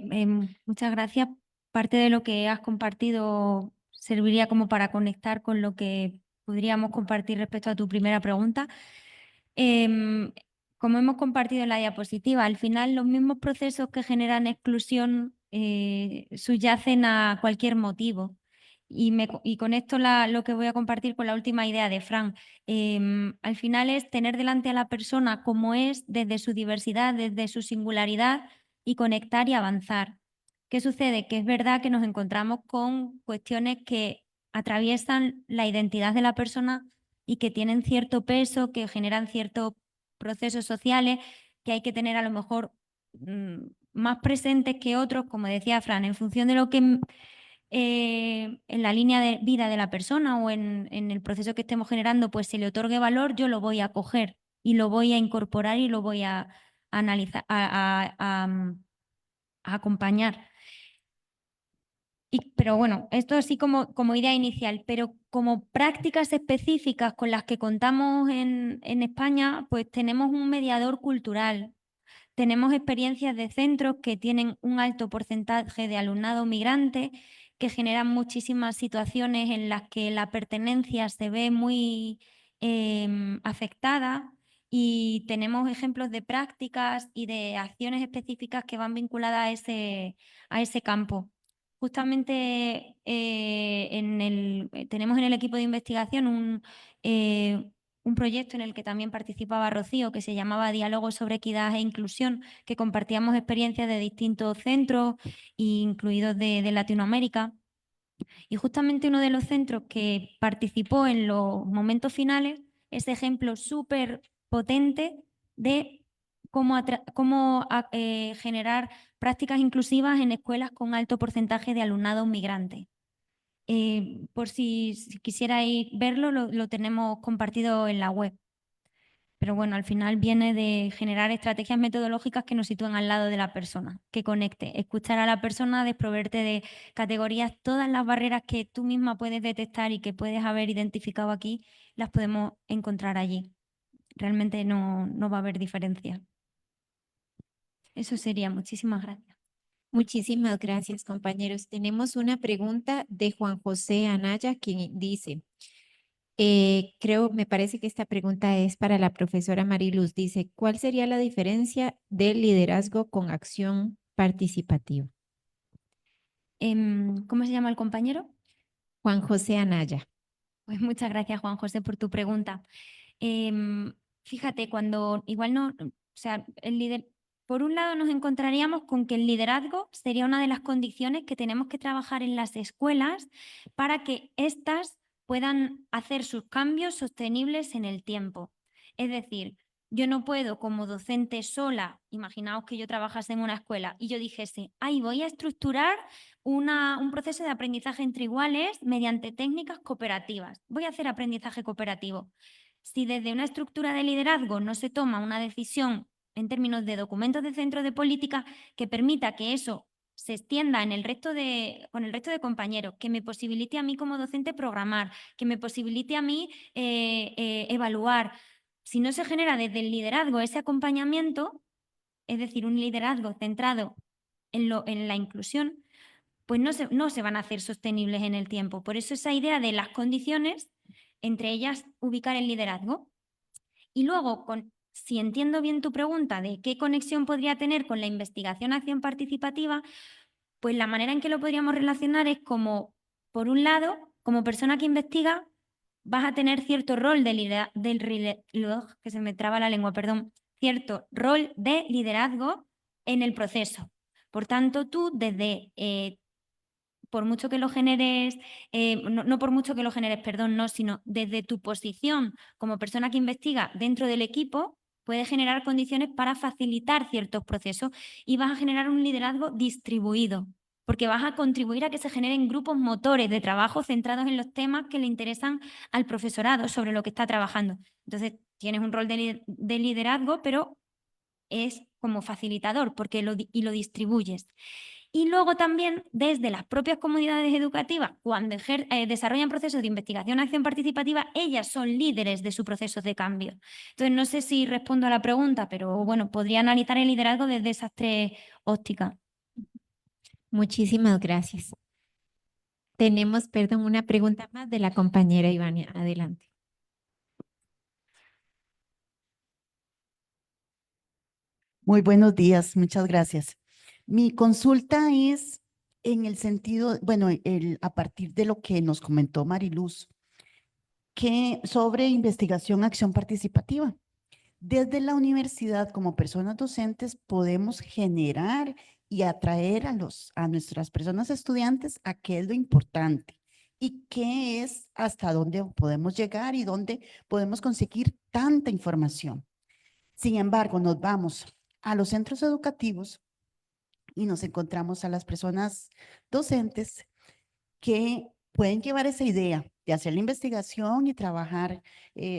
muchas gracias. Parte de lo que has compartido serviría como para conectar con lo que podríamos compartir respecto a tu primera pregunta. Como hemos compartido en la diapositiva, al final los mismos procesos que generan exclusión subyacen a cualquier motivo. Y con esto lo que voy a compartir con la última idea de Fran. Al final es tener delante a la persona como es, desde su diversidad, desde su singularidad, y conectar y avanzar. ¿Qué sucede? Que es verdad que nos encontramos con cuestiones que atraviesan la identidad de la persona y que tienen cierto peso, que generan ciertos procesos sociales que hay que tener a lo mejor más presentes que otros, como decía Fran, en función de lo que en la línea de vida de la persona o en el proceso que estemos generando, pues se le otorgue valor, yo lo voy a coger y lo voy a incorporar y lo voy a analizar, a acompañar. Pero bueno, esto así como idea inicial, pero como prácticas específicas con las que contamos en España, pues tenemos un mediador cultural, tenemos experiencias de centros que tienen un alto porcentaje de alumnado migrante, que generan muchísimas situaciones en las que la pertenencia se ve muy afectada, y tenemos ejemplos de prácticas y de acciones específicas que van vinculadas a ese campo. Justamente tenemos en el equipo de investigación un proyecto en el que también participaba Rocío, que se llamaba Diálogos sobre Equidad e Inclusión, que compartíamos experiencias de distintos centros, incluidos de Latinoamérica. Y justamente uno de los centros que participó en los momentos finales, ese ejemplo súper potente de cómo generar prácticas inclusivas en escuelas con alto porcentaje de alumnado migrante. Por si quisierais verlo, lo tenemos compartido en la web. Pero bueno, al final viene de generar estrategias metodológicas que nos sitúen al lado de la persona, que conecte, escuchar a la persona, desproverte de categorías, todas las barreras que tú misma puedes detectar y que puedes haber identificado aquí, las podemos encontrar allí. Realmente no va a haber diferencia. Eso sería. Muchísimas gracias. Muchísimas gracias, compañeros. Tenemos una pregunta de Juan José Anaya, quien dice, me parece que esta pregunta es para la profesora Mariluz. Dice, ¿cuál sería la diferencia del liderazgo con acción participativa? ¿Cómo se llama el compañero? Juan José Anaya. Pues muchas gracias, Juan José, por tu pregunta. Fíjate, cuando igual no, o sea, por un lado nos encontraríamos con que el liderazgo sería una de las condiciones que tenemos que trabajar en las escuelas para que éstas puedan hacer sus cambios sostenibles en el tiempo. Es decir, yo no puedo como docente sola, imaginaos que yo trabajase en una escuela y yo dijese, ay, voy a estructurar un proceso de aprendizaje entre iguales mediante técnicas cooperativas. Voy a hacer aprendizaje cooperativo. Si desde una estructura de liderazgo no se toma una decisión en términos de documentos de centro de política que permita que eso se extienda con el resto de compañeros, que me posibilite a mí como docente programar, que me posibilite a mí evaluar. Si no se genera desde el liderazgo ese acompañamiento, es decir, un liderazgo centrado en la inclusión, pues no se van a hacer sostenibles en el tiempo. Por eso esa idea de las condiciones, entre ellas ubicar el liderazgo. Y luego, si entiendo bien tu pregunta de qué conexión podría tener con la investigación-acción participativa, pues la manera en que lo podríamos relacionar es como, por un lado, como persona que investiga, vas a tener cierto rol que se me traba la lengua, perdón, cierto rol de liderazgo en el proceso. Por tanto, tú desde por mucho que lo generes, no por mucho que lo generes, perdón, no, sino desde tu posición como persona que investiga dentro del equipo, puedes generar condiciones para facilitar ciertos procesos y vas a generar un liderazgo distribuido, porque vas a contribuir a que se generen grupos motores de trabajo centrados en los temas que le interesan al profesorado sobre lo que está trabajando. Entonces, tienes un rol de liderazgo, pero es como facilitador porque lo distribuyes. Y luego también desde las propias comunidades educativas, cuando desarrollan procesos de investigación-acción participativa, ellas son líderes de su proceso de cambio. Entonces, no sé si respondo a la pregunta, pero bueno, podría analizar el liderazgo desde esas tres ópticas. Muchísimas gracias. Tenemos, perdón, una pregunta más de la compañera Ivania. Adelante. Muy buenos días, muchas gracias. Mi consulta es en el sentido, bueno, a partir de lo que nos comentó Mariluz, que sobre investigación, acción participativa. Desde la universidad, como personas docentes, podemos generar y atraer a nuestras personas estudiantes a qué es lo importante y qué es hasta dónde podemos llegar y dónde podemos conseguir tanta información. Sin embargo, nos vamos a los centros educativos y nos encontramos a las personas docentes que pueden llevar esa idea de hacer la investigación y trabajar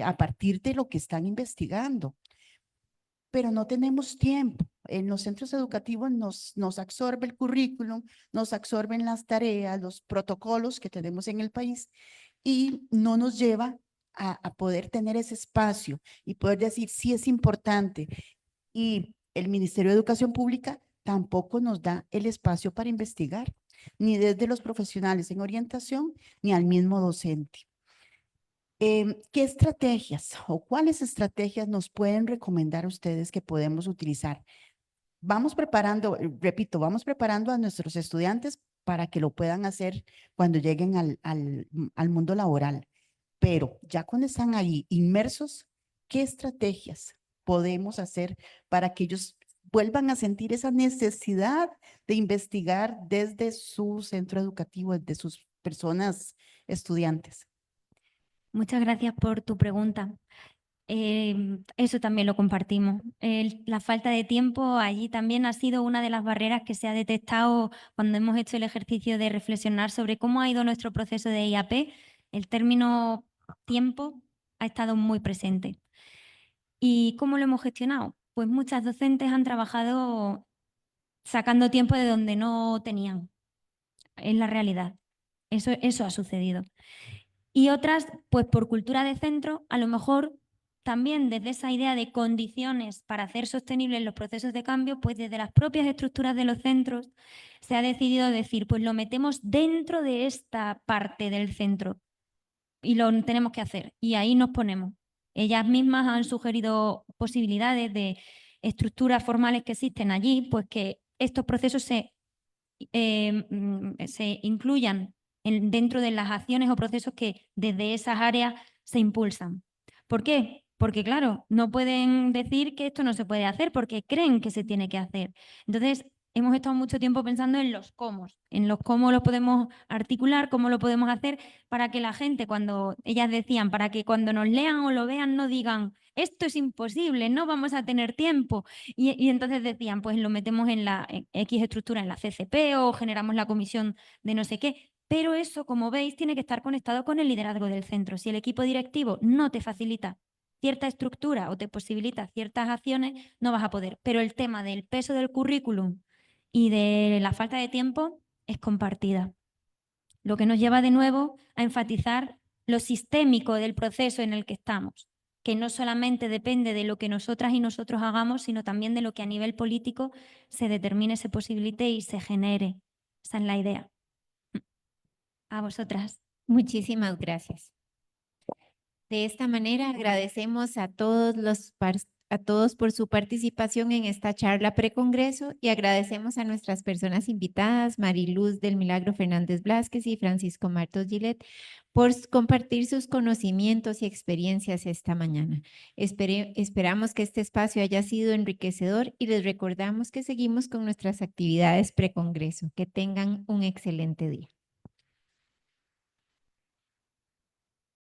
a partir de lo que están investigando, pero no tenemos tiempo. En los centros educativos nos absorbe el currículum, nos absorben las tareas, los protocolos que tenemos en el país y no nos lleva a poder tener ese espacio y poder decir sí es importante. Y el Ministerio de Educación Pública tampoco nos da el espacio para investigar, ni desde los profesionales en orientación, ni al mismo docente. ¿Qué estrategias o cuáles estrategias nos pueden recomendar ustedes que podemos utilizar? Vamos preparando, repito, vamos preparando a nuestros estudiantes para que lo puedan hacer cuando lleguen al mundo laboral. Pero ya cuando están ahí inmersos, ¿qué estrategias podemos hacer para que ellos vuelvan a sentir esa necesidad de investigar desde su centro educativo, desde sus personas estudiantes? Muchas gracias por tu pregunta. Eso también lo compartimos. La falta de tiempo allí también ha sido una de las barreras que se ha detectado cuando hemos hecho el ejercicio de reflexionar sobre cómo ha ido nuestro proceso de IAP. El término tiempo ha estado muy presente. ¿Y cómo lo hemos gestionado? Pues muchas docentes han trabajado sacando tiempo de donde no tenían. Es la realidad. Eso ha sucedido. Y otras, pues por cultura de centro, a lo mejor también desde esa idea de condiciones para hacer sostenibles los procesos de cambio, pues desde las propias estructuras de los centros se ha decidido decir, pues lo metemos dentro de esta parte del centro y lo tenemos que hacer. Y ahí nos ponemos. Ellas mismas han sugerido posibilidades de estructuras formales que existen allí, pues que estos procesos se incluyan dentro de las acciones o procesos que desde esas áreas se impulsan. ¿Por qué? Porque claro, no pueden decir que esto no se puede hacer porque creen que se tiene que hacer. Entonces, hemos estado mucho tiempo pensando en los cómo lo podemos articular, cómo lo podemos hacer para que la gente, cuando ellas decían, para que cuando nos lean o lo vean no digan, esto es imposible, no vamos a tener tiempo. Y entonces decían, pues lo metemos en la X estructura, en la CCP o generamos la comisión de no sé qué. Pero eso, como veis, tiene que estar conectado con el liderazgo del centro. Si el equipo directivo no te facilita cierta estructura o te posibilita ciertas acciones, no vas a poder. Pero el tema del peso del currículum y de la falta de tiempo es compartida. Lo que nos lleva de nuevo a enfatizar lo sistémico del proceso en el que estamos, que no solamente depende de lo que nosotras y nosotros hagamos, sino también de lo que a nivel político se determine, se posibilite y se genere. Esa es la idea. A vosotras. Muchísimas gracias. De esta manera agradecemos a todos por su participación en esta charla precongreso y agradecemos a nuestras personas invitadas, Mariluz del Milagro Fernández Blázquez y Francisco Martos Gilet, por compartir sus conocimientos y experiencias esta mañana. Esperamos que este espacio haya sido enriquecedor y les recordamos que seguimos con nuestras actividades precongreso. Que tengan un excelente día.